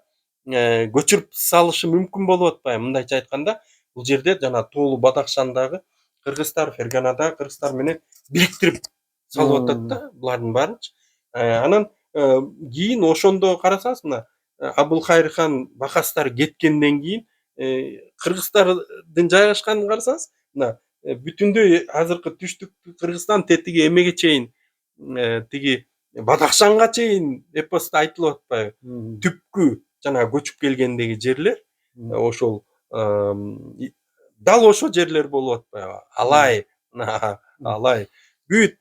көчүрүп салышы мүмкүн болуп атпайбы? Мындайча айтканда, бул жерде жана Тоолу Бадахшандагы кыргыздар, Ферганадагы кыргыздар менен бириктирип салып атат да булардын баарынчы. Анан кийин ошондо карасаңыз, мына Абулхайыр хан Бакастар кеткенден кийин кыргыздардын жайгашканын карасаңыз, мына бүтүндөй азыркы түштүк Кыргызстан тетиги эмеге чейин, тиги Бадахшанга чейин эпоста айтылып атпайбы? Түпкү жанагы көчүп келгендеги жерлер ошол дал ошол жерлер болуп атпайбы? Алай, Алай бүт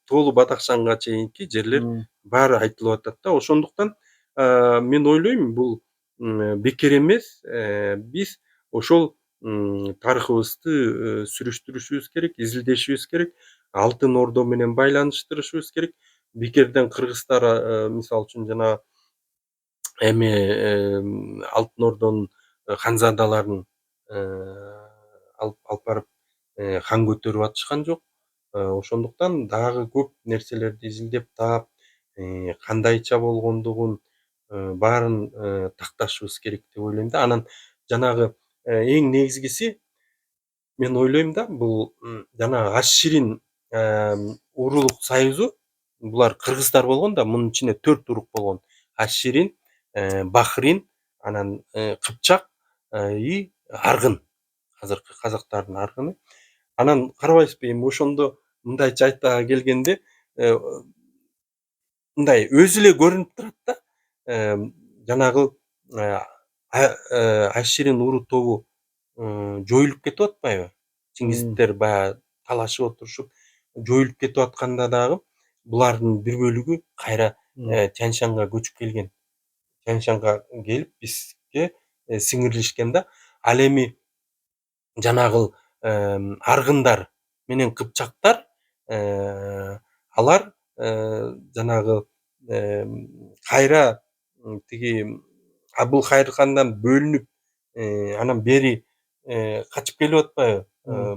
Тоолу Бадахшанга чейинки жерлер баары айтылып атат да. Ошондуктан мен ойлойм, бул бекер эмес. Биз ошол тарыхыбызды сүрүштүрүшүбүз керек, изилдешибиз керек, Алтын Ордо менен байланыштырышыбыз керек. Бекерден кыргыздар мисалы үчүн жана эми Алтын Ордонун ханзадаларын алып барып хан көтөрүп атышкан жок. Ошондуктан дагы көп нерселерди изилдеп таап, кандайча болгондугун баарын такташыбыз керек деп ойлойм да. Анан жанагы эң негизгиси, мен ойлойм да, бул жанагы Аш Ширин уруулук союзу, булар кыргыздар болгон да, мунун ичинде 4 урук болгон. Аш Ширин, Бахрин, анан Кыпчак и Аргын. Азыркы казактардын аргыны. Анан карабайсызбы, эми ошондо мындайча айта келгенде, мындай өзү эле көрүнүп турат да. Жанагы Аш Ширин уру тобу жоюлуп кетип атпайбы? Чыңгиздер баягы талашып отурушуп жоюлуп кетип атканда дагы булардын бир бөлүгү кайра Тянь Шанга көчүп келген. Тянь Шанга келип бизге сиңирлешкен да. Ал эми жанагы аргындар менен кыпчактар, алар жанагы кайра тиги Абулхайыр хандан бөлүнүп, анан бери качып келип атпайбы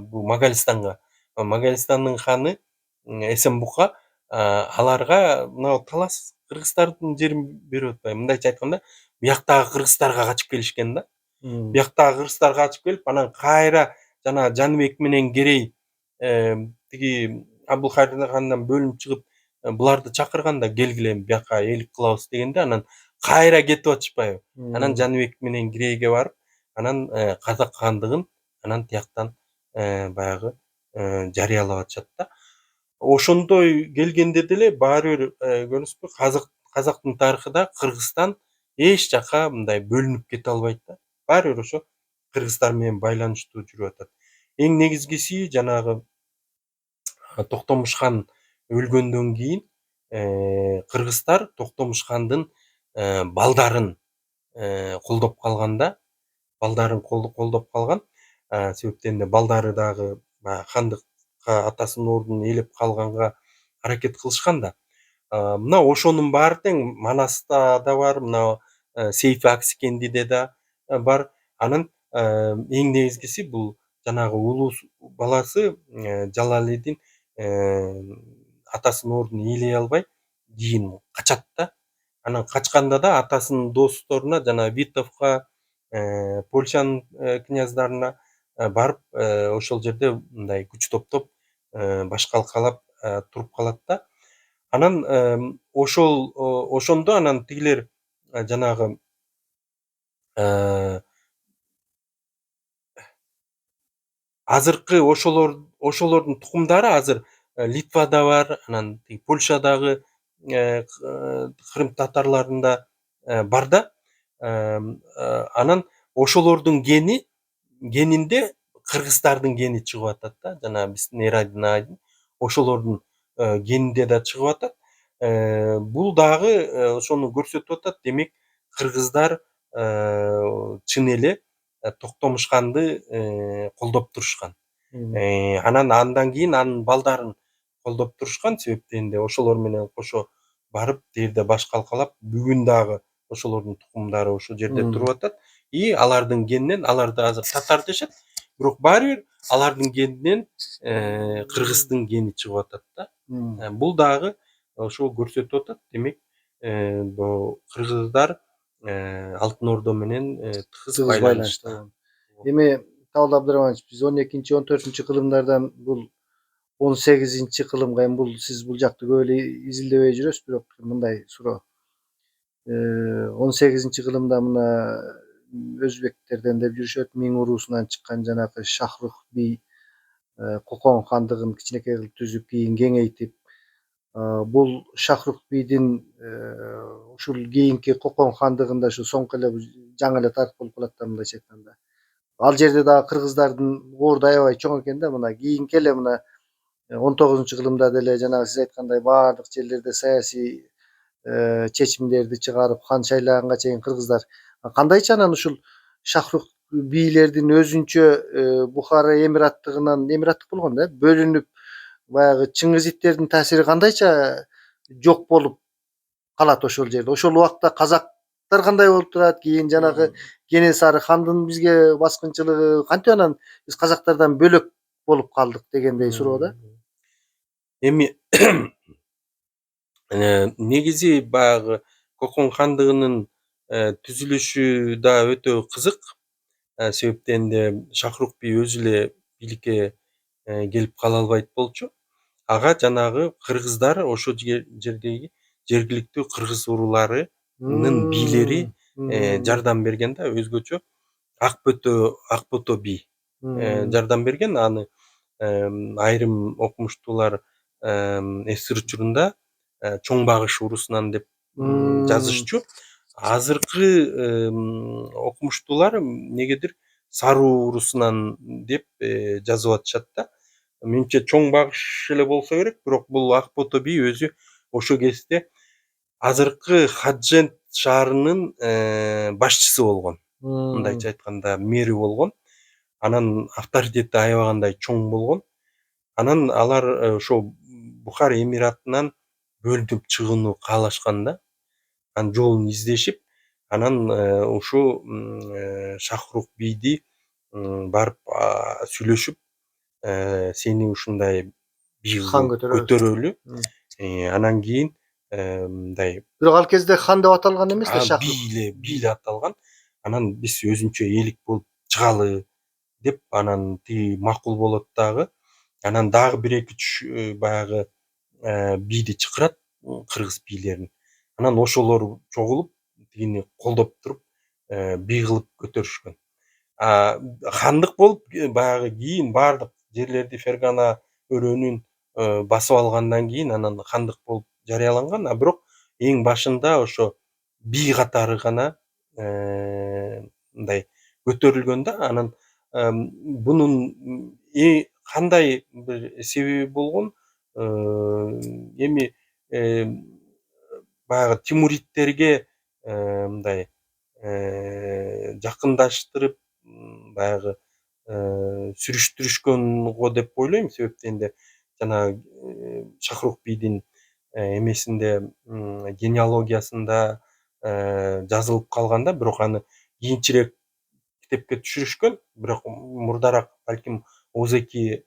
бул Магалистанга. Магалистандын ханы Эсенбука аларга мына талас кыргыздардын жерин берип атпайбы? Мындайча айтканда, бияктагы кыргыздарга качып келишкен да. Бияктагы кыргыздарга качып келип, анан кайра жана Жаныбек менен Керей тиги Абулхайыр хандан бөлүнүп чыгып, буларды чакырганда, келгиле бияка элик кылабыз дегенде, анан кайра кетип атышпайбы? Анан Жаныбек менен Керейге барып, анан казак хандыгын анан тияктан баягы жарыялап атышат да. Ошондой келгенде деле баары бир көрдүңүзбү, казактын тарыхында Кыргызстан эч жака мындай бөлүнүп кете албайт да. Баары бир ошо кыргыздар менен байланыштуу жүрүп атат. Эң негизгиси жанагы Токтомуш хан өлгөндөн кийин кыргыздар Токтомуш хандын балдарын колдоп калган да. Балдарын колдоп калган. Себептен да балдары дагы баягы хандыкка атасынын ордунун ээлеп калганга аракет кылышкан да. Мына ошонун баары тең Манаста да бар, мына Сейфи Акскендиде да бар. Анан эң негизгиси бул жанагы улуу баласы Жалалидин атасынын ордун ээлей албай кийин качат да. Анан качканда да атасынын досторуна жана Витовко, Польшанын князьдарына барып ошол жерде мындай күч топтоп баш калкалап туруп калат да. Анан ошондо анан тигилер жанагы азыркы ошолордун тукумдары азыр Литвада бар, анан тиги Польшадагы кырым татарларында бар да. Анан ошолордун генинде кыргыздардын гени чыгып атат да. Жанагы биздин Эрайдын Айдын ошолордун генинде да чыгып атат. Бул дагы ошону көрсөтүп атат. Демек кыргыздар чын эле Токтомуш ханды колдоп турушкан. Анан андан кийин анын балдарын колдоп турушкан. Себептен да ошолор менен кошо барып тиерде баш калкалап бүгүн дагы ошолордун тукумдары ошол жерде туруп атат. И алардын генинен, алар да азыр татар дешет, бирок баары бир алардын генинен кыргыздын гени чыгып атат да. Бул дагы ошол көрсөтүп атат. Демек кыргыздар Алтын Ордо менен тыгыз байланышта. Эми Табыл Абдырахманович, биз 12-14 кылымдардан бул 18-кылымга, эми бул сиз бул жакты көп эле изилдебей жүрөсүз, бирок мындай суроо. 18-кылымда мына өзбектерден деп жүрүшөт, Миң уруусунан чыккан жанагы Шахрух би Кокон хандыгын кичинекей кылып түзүп, кийин кеңейтип, бул Шахрух бидин ушул кийинки Кокон хандыгында ушу соңку эле жаңы эле тарых болуп калат да, мындайча айтканда. Ал жерде дагы кыргыздардын орду аябай чоң экен да. Мына кийинки эле мына 19-кылымда деле жанагы сиз айткандай баардык жерлерде саясий чечимдерди чыгарып, хан шайлаганга чейин кыргыздар кандайча анан ушул Шахрух бийлердин өзүнчө Бухара эмираттыгынан, эмираттык болгон да, бөлүнүп, баягы Чыңгызидтердин таасири кандайча жок болуп калат ошол жерде. Ошол убакта казактар кандай болуп турат, кийин жанагы Кенесары хандын бизге баскынчылыгы кантип анан биз казактардан бөлөк болуп калдык дегендей суроо да. Эми негизи баягы Кокон хандыгынын түзүлүшү да өтө кызык. Себептен де Шахрух би өзү эле бийликке келип кала албайт болчу. Ага жанагы кыргыздар, ошол жердеги жергиликтүү кыргыз урууларынын бийлери жардам берген да, өзгөчө Акбөтө би жардам берген. Аны айрым окумуштуулар эсир учурунда Чоң Багыш уруусунан деп жазышчу. Азыркы окумуштуулар эмнегедир Сару уруусунан деп жазып атышат да. Менимче Чоң Багыш эле болсо керек, бирок бул Акбөтө би өзү ошол кезде азыркы Хаджент шаарынын башчысы болгон. Мындайча айтканда мэри болгон. Анан авторитети аябагандай чоң болгон. Анан алар ошо Бухара эмиратынан бөлүнүп чыгууну каалашкан да. Анын жолун издешип, анан ушу Шахрух бийди барып сүйлөшүп, сени ушундай бий кылып көтөрөлү. Анан кийин мындай. Бирок ал кезде хан деп аталган эмес да, Шахрух. Бий эле аталган. Анан биз өзүнчө элик болуп чыгалы деп, анан тиги макул болот дагы. Анан дагы 1-2 баягы бийди чакырат, кыргыз бийлерин. Анан ошолор чогулуп тигини колдоп туруп бий кылып көтөрүшкөн. Хандык болуп баягы кийин баардык жерлерди Фергана өрөөнүн басып алгандан кийин анан хандык болуп жарыяланган. Бирок эң башында ошо би катары гана мындай көтөрүлгөн да. Анан бунун кандай бир себеби болгон, эми баягы тимуридтерге мындай жакындаштырып, баягы сүрүштүрүшкөн го деп ойлойм. Себептен жанагы Шахрух бийдин эмесинде, генеалогиясында жазылып калган да, бирок аны кийинчерээк китепке түшүрүшкөн. Бирок мурдараак балким Озеки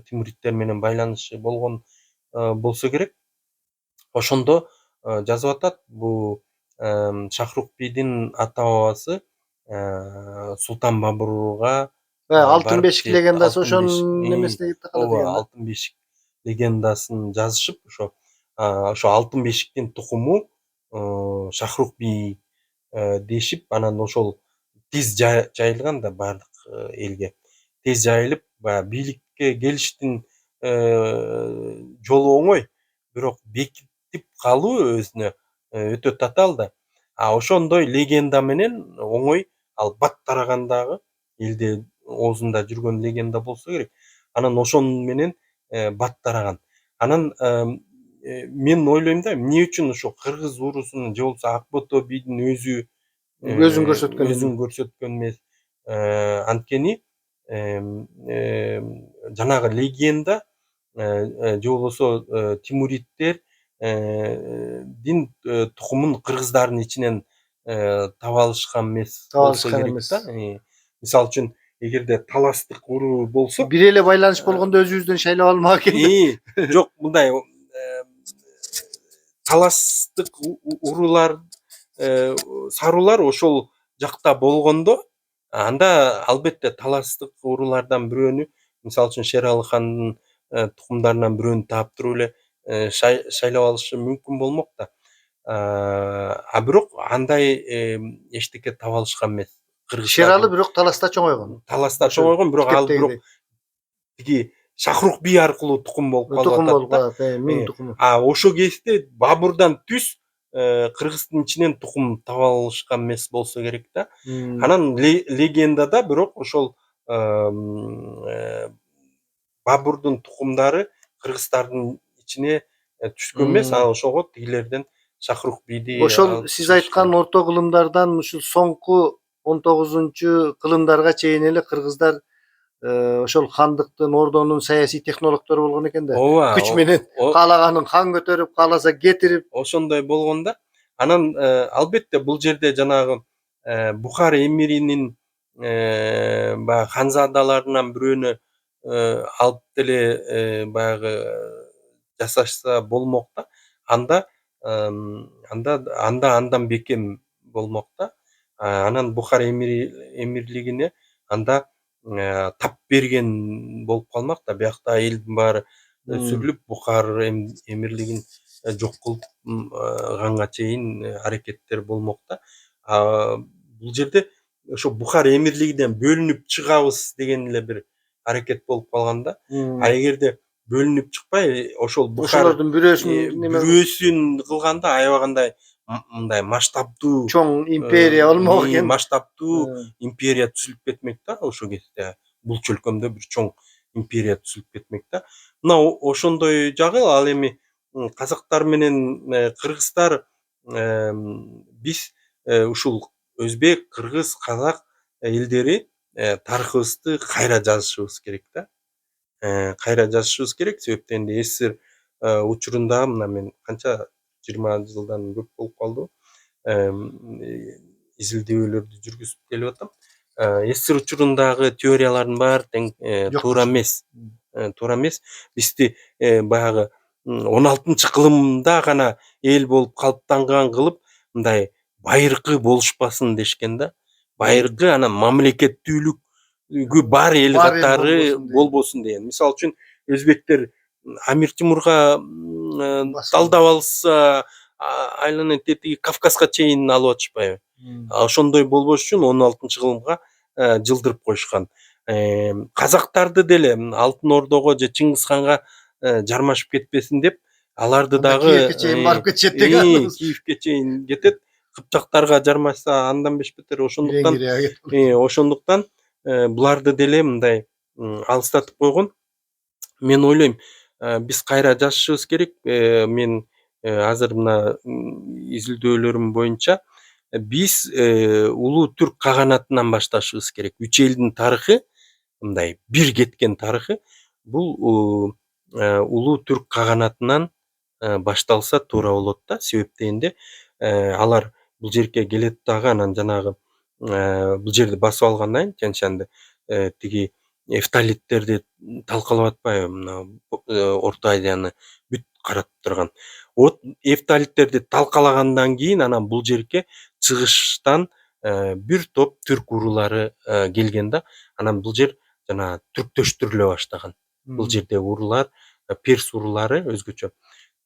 тимуридтер менен байланышы болгон болсо керек. Ошондо жазып атат, бул Шахрух бийдин ата бабасы Султан Бабурга Алтын барып бешик тиеп, легендасы алтын ошонун бешик, немесине калат ооба, экен да. алтын бешик легендасын жазышып, ошо алтын бешиктин тукуму Шахрух бий дешип, анан ошол тез жайылган да баардык элге. Тез жайылып, баягы бийликке келиштин жолу оңой, бирок бекитип калуу өзүнө өтө татаал да. Ошондой легенда менен оңой ал бат тарагандагы элде оозунда жүргөн легенда болсо керек. Анан ошону менен бат тараган. Анан мен ойлойм да, эмне үчүн ошо кыргыз уруусунун же болбосо Ак Бото бийдин өзү Өзүн көрсөткөн өзүн эмес. көрсөткөн эмес. Анткени жанагы легенда же болбосо тимуриддер дин тукумун кыргыздардын ичинен таба алышкан эмес болсо Табалышкан керек эмес. да. Мисалы үчүн, эгерде таластык уруу болсо, Бир эле байланыш болгондо өзүбүздөн шайлап алмак экен да. жок, мындай таластык уруулар, саруулар ошол жакта болгондо, анда албетте таластык уруулардан бирөөнү, мисалы үчүн Шерали хандын тукумдарынан бирөөнү таап туруп эле шайлап алышы мүмкүн болмок да. Бирок андай эчтеке таба алышкан эмес. Шералы бирок таласта чоңойгон. Таласта чоңойгон, бирок ал бирок тиги Шахрух бий аркылуу тукум болуп калып Тукум атат болуп да. калат, миң тукуму. Ошол кезде Бабурдан түз кыргыздын ичинен тукум таба алышкан эмес болсо керек да. Анан легендада бирок ошол Бабурдун тукумдары кыргыздардын ичине түшкөн эмес. Ошого тигилерден Шахрух бийди Ошол сиз айткан орто кылымдардан ушул соңку 19 кылымдарга чейин эле кыргыздар ошол хандыктын, ордонун саясий технологдору болгон экен да. Ооба. Күч менен каалаганын хан көтөрүп, кааласа кетирип. Ошондой болгон да. Анан албетте бул жерде жанагы Бухар эмиринин баягы ханзадаларынан бирөөнү алып деле баягы жасашса болмок да. Анда андан бекем болмок да. Анан Бухар эмирлигине анда тап берген болуп калмак да. Биякта элдин баары сүрүлүп, Бухар эмирлигин жок кылып канга чейин аракеттер болмок да. Бул жерде ошо Бухар эмирлигинен бөлүнүп чыгабыз деген эле бир аракет болуп калган да. Эгерде бөлүнүп чыкпай, ошол Бухар ошолордун бирөөсүн кылганда аябагандай мындай масштабдуу чоң империя болмок экен. Масштабдуу империя түзүлүп кетмек да. Ошол кезде бул чөлкөмдө бир чоң империя түзүлүп кетмек да. Мына ошондой жагы. Ал эми казактар менен кыргыздар, биз ушул өзбек, кыргыз, казак элдери тарыхыбызды кайра жазышыбыз керек да. Кайра жазышыбыз керек. Себептен СССР учурунда, мына мен канча 20 жылдан көп болуп калды. Изилдөөлөрдү жүргүзүп келип атам. СССР учурундагы теориялардын баары тең туура эмес. Туура эмес. Бизди баягы 16-кылымда гана эл болуп калыптанган кылып, мындай байыркы болушпасын дешкен да. Байыркы, анан мамлекеттүүлүккү бар эл катары болбосун деген. Мисалы үчүн өзбектер Амир Тимурга далдап алса, айлана тетиги Кавказга чейин алып атышпайбы? Ошондой болбош үчүн 16-кылымга жылдырып коюшкан. Казактарды деле Алтын Ордого же Чыңгыз ханга жармашып кетпесин деп, аларды дагы Киевке чейин барып кетишет деген. Киевке чейин кетет. Кыпчактарга жармашса андан беш бетер. Ошондуктан ошондуктан буларды деле мындай алыстатып койгон. Мен ойлойм, биз кайра жашашыбыз керек. Мен азыр мына изилдөөлөрүм боюнча биз улуу түрк каганатынан башташыбыз керек. Үч элдин тарыхы, мындай бир кеткен тарыхы бул улуу түрк каганатынан башталса туура болот да. Себеп дегенде алар бул жерге келет дагы анан жанагы бул жерди басып алгандан кийин Тянь-Шаньды тиги эфталиттерди талкалап атпайбы, мына Орто Азияны бүт каратып турган. Вот эфталиттерди талкалагандан кийин анан бул жерге чыгыштан бир топ түрк уруулары келген да. Анан бул жер жанагы түрктөштүрүлө баштаган. Бул жерде уруулар, перс уруулары өзгөчө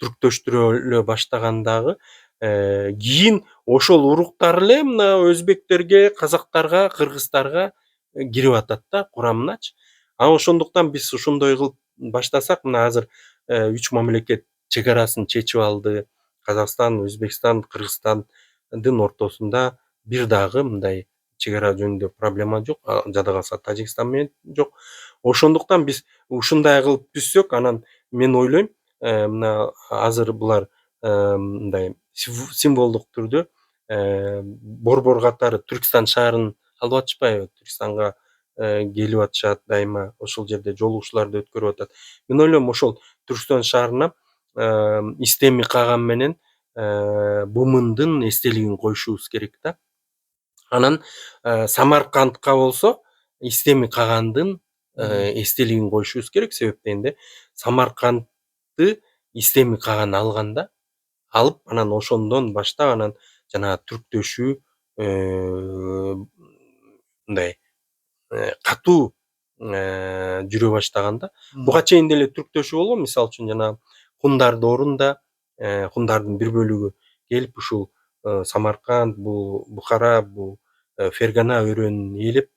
түрктөштүрүлө баштагандагы кийин ошол уруктар эле мына өзбектерге, казактарга, кыргыздарга кирип атат да курамыначы. Ошондуктан биз ошондой кылып баштасак, мына азыр үч мамлекет чек арасын чечип алды. Казакстан, Өзбекстан, Кыргызстандын ортосунда бир дагы мындай чек ара жөнүндө проблема жок. Жада калса Тажикстан менен жок. Ошондуктан биз ушундай кылып түзсөк, анан мен ойлойм, мына азыр булар мындай символдук түрдө борбор катары Түркстан шаарын алып атышпайбы? Түркстанга келип атышат дайыма, ошол жерде жолугушууларды өткөрүп атат. Мен ойлойм, ошол Түркстан шаарына Истеми Каган менен Бумындын эстелигин коюшубуз керек да. Анан Самаркандка болсо Истеми Кагандын эстелигин коюшубуз керек. Себеп дегенде Самаркандды Истеми Каган алган да. Алып, анан ошондон баштап, анан жанагы түрктөшүү мындай катуу жүрө баштаган да. Буга чейин деле түрктөшүү болгон. Мисалы үчүн жанагы хундар доорунда хундардын бир бөлүгү келип ушул Самарканд, бул Бухара, бул Фергана өрөөнүн ээлеп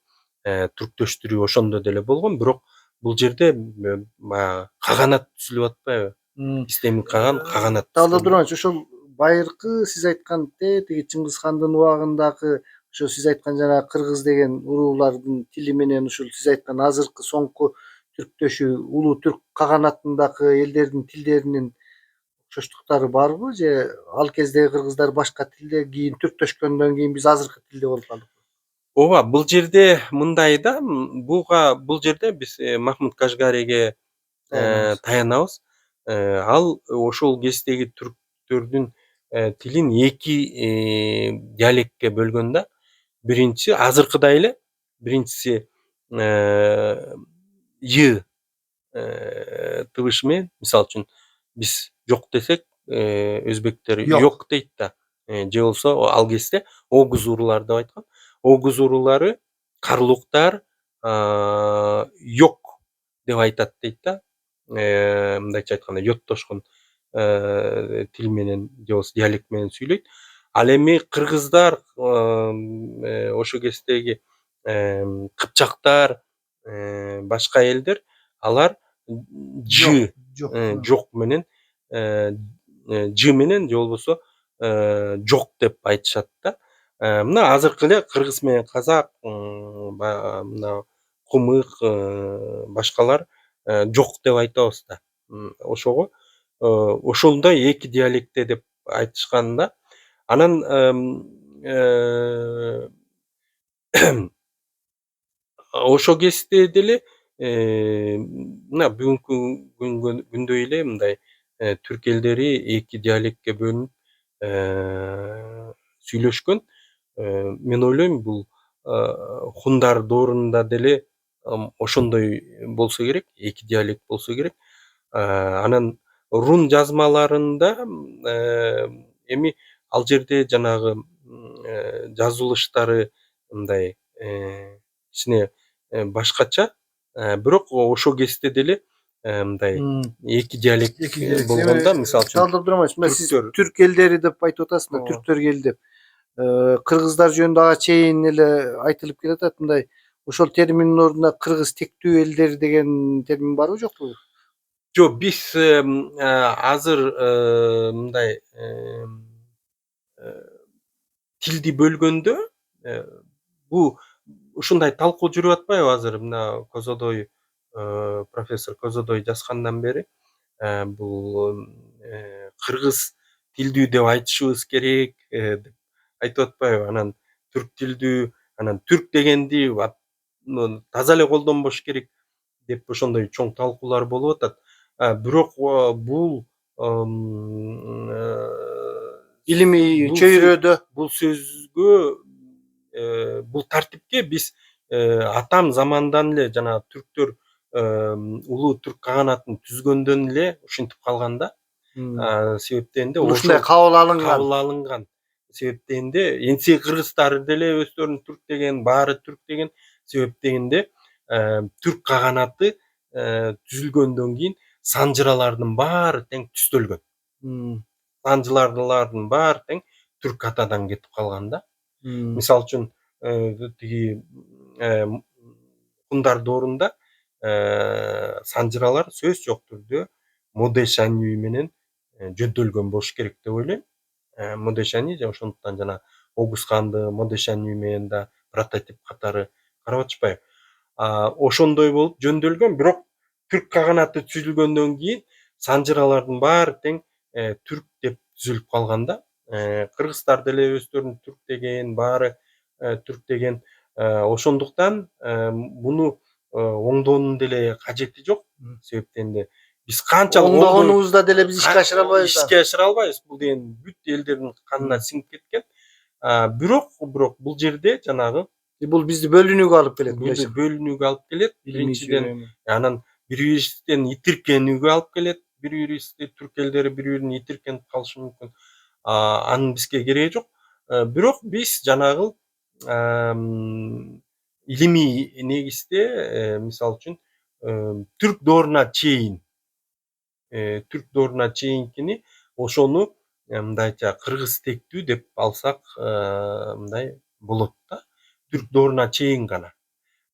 түрктөштүрүү ошондо деле болгон. Бирок бул жерде баягы каганат түзүлүп атпайбы? Истеми Каган каганат. Талдап турганчы ошол байыркы сиз айткандай тиги Чыңгызхандын убагындагы ошо сиз айткан жанагы кыргыз деген уруулардын тили менен ушул сиз айткан азыркы соңку түрктөшүү улуу түрк каганатындагы элдердин тилдеринин окшоштуктары барбы же ал кездеги кыргыздар башка тилде кийин түрктөшкөндөн кийин биз азыркы тилде болуп калдыкпы? Ооба, бул жерде мындай да, бул жерде биз Махмуд Кашгариге таянабыз. Ал ошол кездеги түрктөрдүн тилин эки диалектке бөлгөн да. Биринчиси азыркыдай эле, биринчиси й тыбышы менен, мисалы үчүн биз жок десек, өзбектер yok дейт да. Же болсо ал кезде огуз уруулар деп айткан. Огуз уруулары, карлуктар yok деп айтат дейт да. Мындайча айтканда йоттошкон тил менен же болбосо диалект менен сүйлөйт. Ал эми кыргыздар, ошол кездеги кыпчактар, башка элдер, алар жок менен ж менен же болбосо жок деп айтышат да. Мына азыркы эле кыргыз менен казак, мына кумык, башкалар жок деп айтабыз да. Ошого ошондой эки диалектте деп айтышкан да. Анан ошол кезде деле мына бүгүнкү күндөй эле мындай түрк элдери эки диалектке бөлүнүп сүйлөшкөн. Мен ойлойм, бул хундар доорунда деле ошондой болсо керек, эки диалект болсо керек. Анан рун жазмаларында эми ал жерде жанагы жазылыштары мындай кичине башкача, бирок ошол кезде деле мындай эки диалект болгон да. Мисалы үчүн талдап турмайсызбы? Сиз түрк элдери деп айтып атасызбы, түрктөр келди деп. Кыргыздар жөнүндө ага чейин эле айтылып келатат, мындай ошол терминдин ордуна кыргыз тектүү элдер деген термин барбы жокпу? Жок, биз азыр мындай тилди бөлгөндө бул ушундай талкуу жүрүп атпайбы азыр мына Козодой профессор Козодой жазгандан бери бул кыргыз тилдүү деп айтышыбыз керек деп айтып атпайбы. Анан түрк тилдүү, анан түрк дегенди таза эле колдонбош керек деп ошондой чоң талкуулар болуп атат. Бирок бул Илимий бул чөйрөдө бул сөзгө бул тартипке биз атам замандан эле жанагы түрктөр улуу түрк каганатын түзгөндөн эле ушинтип калган да. Себептен де бул ушундай кабыл алынган. кабыл алынган. Себептен де энси кыргыздар деле өздөрүн түрк деген, баары түрк деген себептен де түрк каганаты түзүлгөндөн кийин санжыралардын баары тең түстөлгөн. Санжыларлардын баары тең түрк атадан кетип калган да. Мисалы үчүн тиги кундар доорунда санжыралар сөз жок түрдө Модешани менен жөнтөлгөн болуш керек деп ойлойм. Модешани ошондуктан жана Огуз ханды Модешани менен да прототип катары карап атышпайбы. Ошондой болуп жөндөлгөн, бирок түрк каганаты түзүлгөндөн кийин санжыралардын баары тең түрк деп түзүлүп калган да. Кыргыздар деле өздөрүн түрк деген, баары түрк деген. Ошондуктан муну оңдоонун деле кажети жок. Себептен де биз канчалык оңдогонубузда деле биз ишке ашыра албайбыз. Ишке ашыра албайбыз. Бул деген бүт элдердин канына сиңип кеткен. Бирок бул жерде жанагы бул бизди бөлүнүүгө алып келет. Бөлүнүүгө алып келет. Биринчиден анан бири-бирибизден итиркенүүгө алып келет. Бири-бирибизди түрк элдери бири-бирин итиркенип калышы мүмкүн. Анын бизге кереги жок. Бирок биз жанагы илимий негизде мисалы үчүн түрк дооруна чейинкини ошону мындайча кыргыз тектүү деп алсак мындай болот да. Түрк дооруна чейин гана.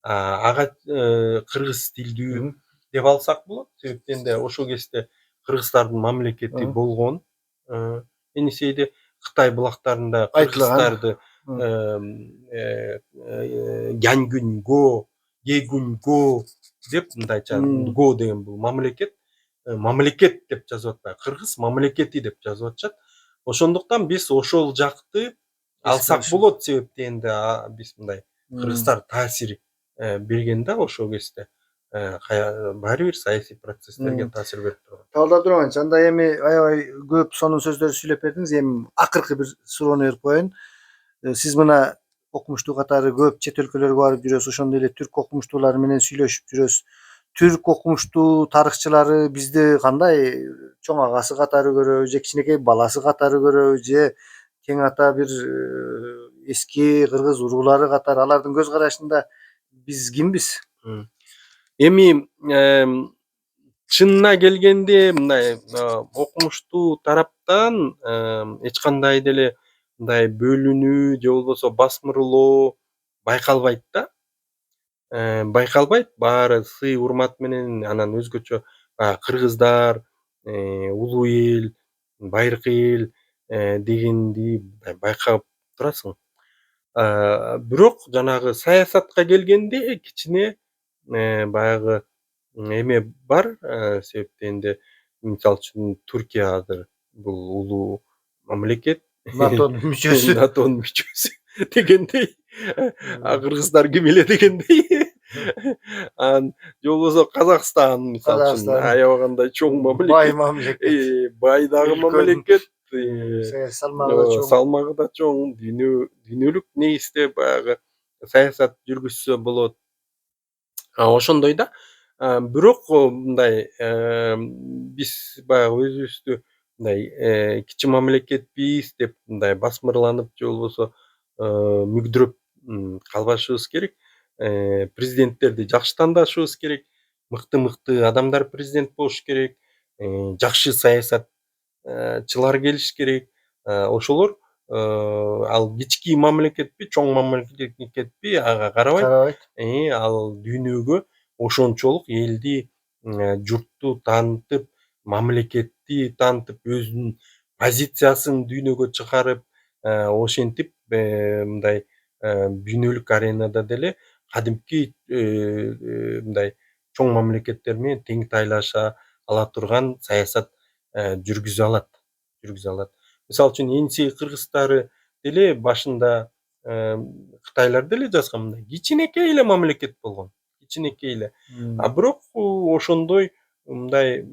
Ага кыргыз тилдүү деп алсак болот. Себептен де ошол кезде кыргыздардын мамлекети болгон. Енисейде Кытай булактарында кыргыздарды Гянгүнго, Гегүнго деп мындайча го деген бул мамлекет деп жазып атпайбы. Кыргыз мамлекети деп жазып атышат. Ошондуктан биз ошол жакты алсак болот. Себептен де биз мындай кыргыздар таасир берген да ошол кезде. Баары бир саясий процесстерге таасир берип турган. Талдап турганчы. Анда эми аябай көп сонун сөздөрдү сүйлөп бердиңиз. Эми акыркы бир суроону берип коеюн. Сиз мына окумуштуу катары көп чет өлкөлөргө барып жүрөсүз, ошондой эле түрк окумуштуулары менен сүйлөшүп жүрөсүз. Түрк окумуштуу тарыхчылары бизди кандай чоң агасы катары көрөбү же кичинекей баласы катары көрөбү же кең ата бир эски кыргыз уруулары катары алардын көз карашында биз кимбиз? Эми чынына келгенде мындай окумуштуу тараптан эч кандай деле мындай бөлүнүү же болбосо басмырлоо байкалбайт да. Байкалбайт. Баары сый урмат менен анан өзгөчө кыргыздар, улуу эл, байыркы эл дегенди байкап турасың. Бирок жанагы саясатка келгенде кичине баягы эме бар. Себептен де мисалы үчүн Түркия азыр бул улуу мамлекет. НАТОнун мүчөсү. НАТОнун мүчөсү дегендей. Кыргыздар ким эле дегендей. Же болбосо Казакстан мисалы үчүн аябагандай чоң мамлекет. Бай мамлекет. Бай дагы мамлекет. Салмагы да чоң. Дүйнөлүк негизде баягы саясат жүргүзсө болот. Ошондой да. Бирок мындай биз баягы өзүбүздү мындай кичи мамлекетпиз деп мындай басмырланып же болбосо мүгдүрөп калбашыбыз керек. Президенттерди жакшы тандашыбыз керек. Мыкты адамдар президент болуш керек. Жакшы саясатчылар келиш керек. Ошолор ал кички мамлекетпи, чоң мамлекетпи ага карабайт. Ал дүйнөгө ошончолук элди, журтту таанытып, мамлекетти таанытып, өзүнүн позициясын дүйнөгө чыгарып, ошентип мындай дүйнөлүк аренада деле кадимки мындай чоң мамлекеттер менен тең тайлаша ала турган саясат жүргүзө алат. Мисалы үчүн Енисей кыргыздары деле башында Кытайлар деле жазган мындай кичинекей эле мамлекет болгон. Кичинекей эле. А бирок ошондой мындай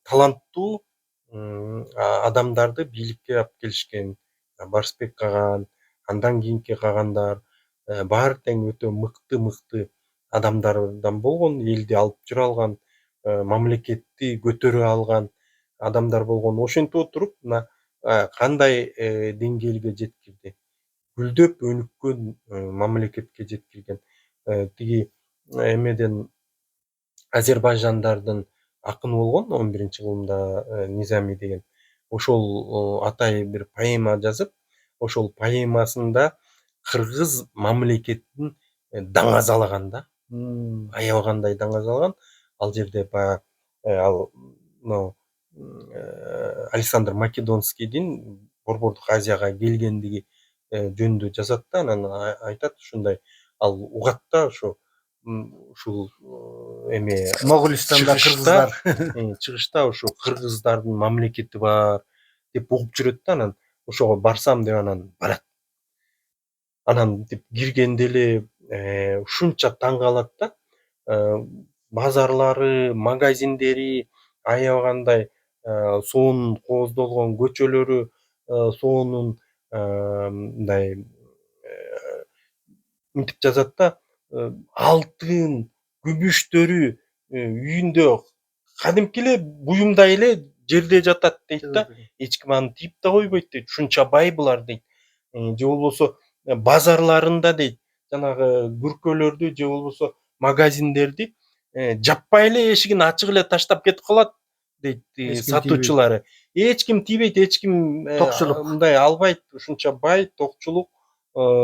таланттуу адамдарды бийликке алып келишкен. Барсбек Каган, андан кийинки кагандар баары тең өтө мыкты адамдардан болгон, элди алып жүрө алган, мамлекетти көтөрө алган адамдар болгон. Ошентип отуруп мына кандай деңгээлге жеткирди. Гүлдөп өнүккөн мамлекетке жеткирген. Тиги эмеден Азербайжандардын акыны болгон 11-кылымда Низами деген. Ошол атай бир поэма жазып, ошол поэмасында кыргыз мамлекетин даңазалаган да. Аябагандай даңазалаган. Ал жерде баягы ал Александр Македонскийдин Борбордук Азияга келгендиги жөнүндө жазат да, анан айтат ушундай, ал угат да ушул эме Моголистанда кыргыздар чыгышта ушу кыргыздардын мамлекети бар деп угуп жүрөт да, анан ошого барсам деп анан барат. Анан тип киргенде эле ушунча таң калат да, базарлары, магазиндери, аябагандай соонун кооздолгон көчөлөрү, соонун мындай мынтип жазат да, алтын, күмүштөрү үйүндө кадимки эле буюмдай эле жерде жатат дейт да. Эч ким аны тийип да койбойт дейт. Ушунча бай булар дейт. Же болбосо базарларында дейт, жанагы күркөлөрдү же болбосо магазиндерди жаппай эле эшигин ачык эле таштап кетип калат дейт сатуучулары. Эч ким тийбейт, эч ким Токчулук. мындай албайт. Ушунча бай, токчулук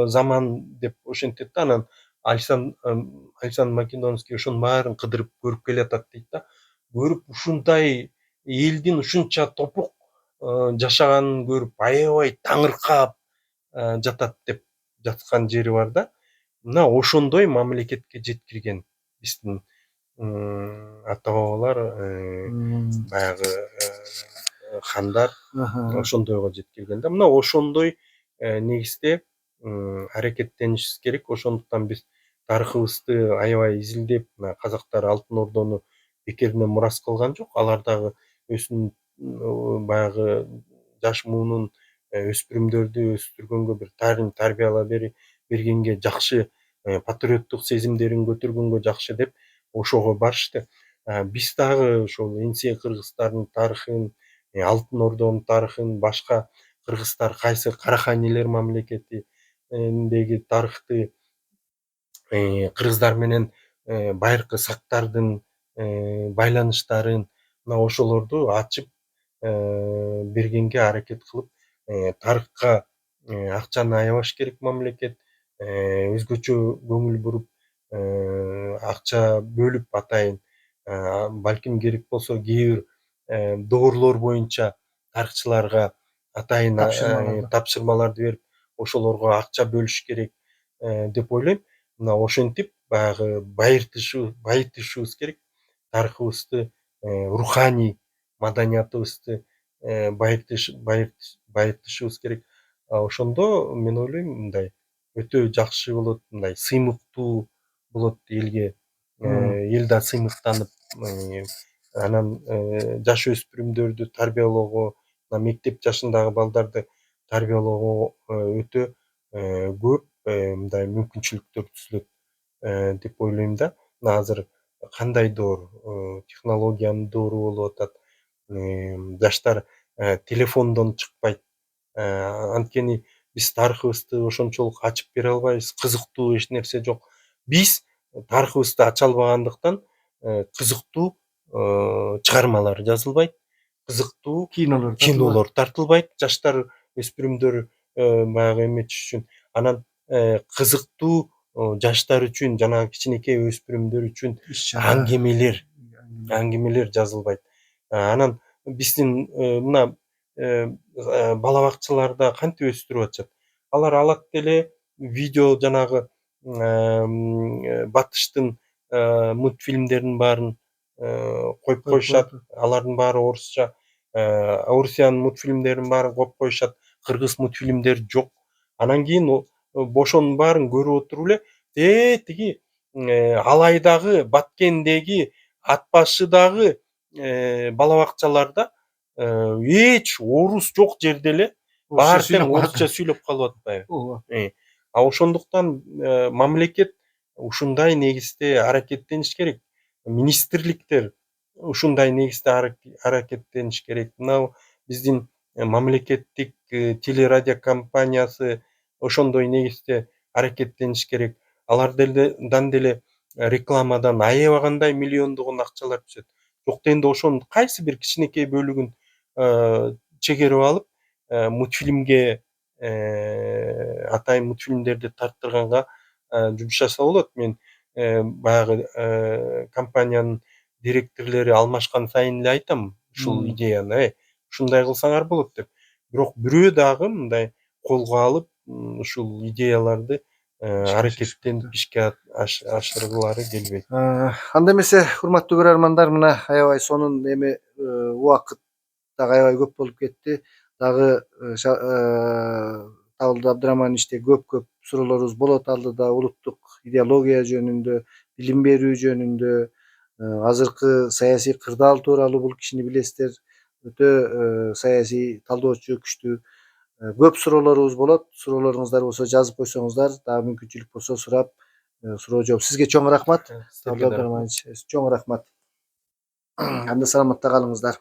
заман деп ошентет да. Анан Александр Македонский ошонун баарын кыдырып көрүп келатат дейт да. Көрүп ушундай элдин ушунча топук жашаганын көрүп аябай таңыркап жатат деп жаткан жери бар да. Мына ошондой мамлекетке жеткирген биздин ата бабалар, баягы хандар ошондойго жеткирген да. Мына ошондой негизде аракеттенишибиз керек. Ошондуктан биз тарыхыбызды аябай изилдеп, мына казактар Алтын Ордону бекеринен мурас кылган жок. Алар дагы өзүнүн баягы жаш муунун өспүрүмдөрдү өстүргөнгө, бир таарим тарбиялап бергенге жакшы, патриоттук сезимдерин көтөргөнгө жакшы деп ошого барышты. Биз дагы ошол Енисей кыргыздардын тарыхын, Алтын Ордонун тарыхын, башка кыргыздар кайсы Караханилер мамлекетиндеги тарыхты, кыргыздар менен байыркы сактардын байланыштарын, мына ошолорду ачып бергенге аракет кылып, тарыхка акчаны аябаш керек мамлекет, өзгөчө көңүл буруп, акча бөлүп атайын, балким керек болсо кээ бир доорлор боюнча тарыхчыларга атайын тапшырмаларды берип, ошолорго акча бөлүш керек деп ойлойм. Мына ошентип баягы байытышыбыз керек. Тарыхыбызды, руханий маданиятыбызды байытышыбыз керек. Ошондо мен ойлойм мындай өтө жакшы болот, мындай сыймыктуу болот элге. Эл да сыймыктанып, анан жаш өспүрүмдөрдү тарбиялоого, мына мектеп жашындагы балдарды тарбиялоого өтө көп мындай мүмкүнчүлүктөр түзүлөт деп ойлойм да. Мына азыр кандайдыр технологиянын доору болуп атат. Жаштар телефондон чыкпайт. Анткени биз тарыхыбызды ошончолук ачып бере албайбыз. Кызыктуу эч нерсе жок. Биз тарыхыбызды ача албагандыктан кызыктуу чыгармалар жазылбайт, кызыктуу кинолор тартылбайт жаштар өспүрүмдөр баягы эметиш үчүн. Анан кызыктуу жаштар үчүн, жанагы кичинекей өспүрүмдөр үчүн аңгемелер жазылбайт. Анан биздин мына бала бакчаларда кантип өстүрүп атышат. Алар алат деле видео жанагы батыштын мультфильмдеринин баарын коюп коюшат. Алардын баары орусча. Орусиянын мультфильмдеринин баарын коюп коюшат. Кыргыз мультфильмдери жок. Анан кийин ошонун баарын көрүп отуруп эле тиги Алайдагы, Баткендеги, Ат башыдагы бала бакчаларда эч орус жок жерде эле баары тең орусча сүйлөп калып атпайбы. А ошондуктан мамлекет ушундай негизде аракеттениш керек. Министрликтер ушундай негизде аракеттениш керек. Мына биздин мамлекеттик телерадио компаниясы ошондой негизде аракеттениш керек. Алар деле рекламадан аябагандай миллиондогон акчалар түшөт. Жок дегенде ошонун кайсы бир кичинекей бөлүгүн чегерип алып мультфильмге атайын мультфильмдерди тарттырганга жумшаса болот. Мен баягы компаниянын директорлори алмашкан сайын эле айтам ушул идеяны, ушундай кылсаңар болот деп. Бирок бирөө дагы мындай колго алып ушул идеяларды аракеттенип ишке ашыргылары келбейт. Анда эмесе урматтуу көрөрмандар, мына аябай сонун эми убакыт дагы аябай көп болуп кетти. Дагы Табылды Абдырамановичте көп суроолорубуз болот алдыда улуттук идеология жөнүндө, билим берүү жөнүндө, азыркы саясий кырдаал тууралуу бул кишини билесиздер, өтө саясий талдоочу, күчтүү. Көп суроолорубуз болот. Суроолоруңуздар болсо жазып койсоңуздар, дагы мүмкүнчүлүк болсо сурап, суроо жооп. Сизге чоң рахмат. Чоң рахмат. Анда саламатта калыңыздар.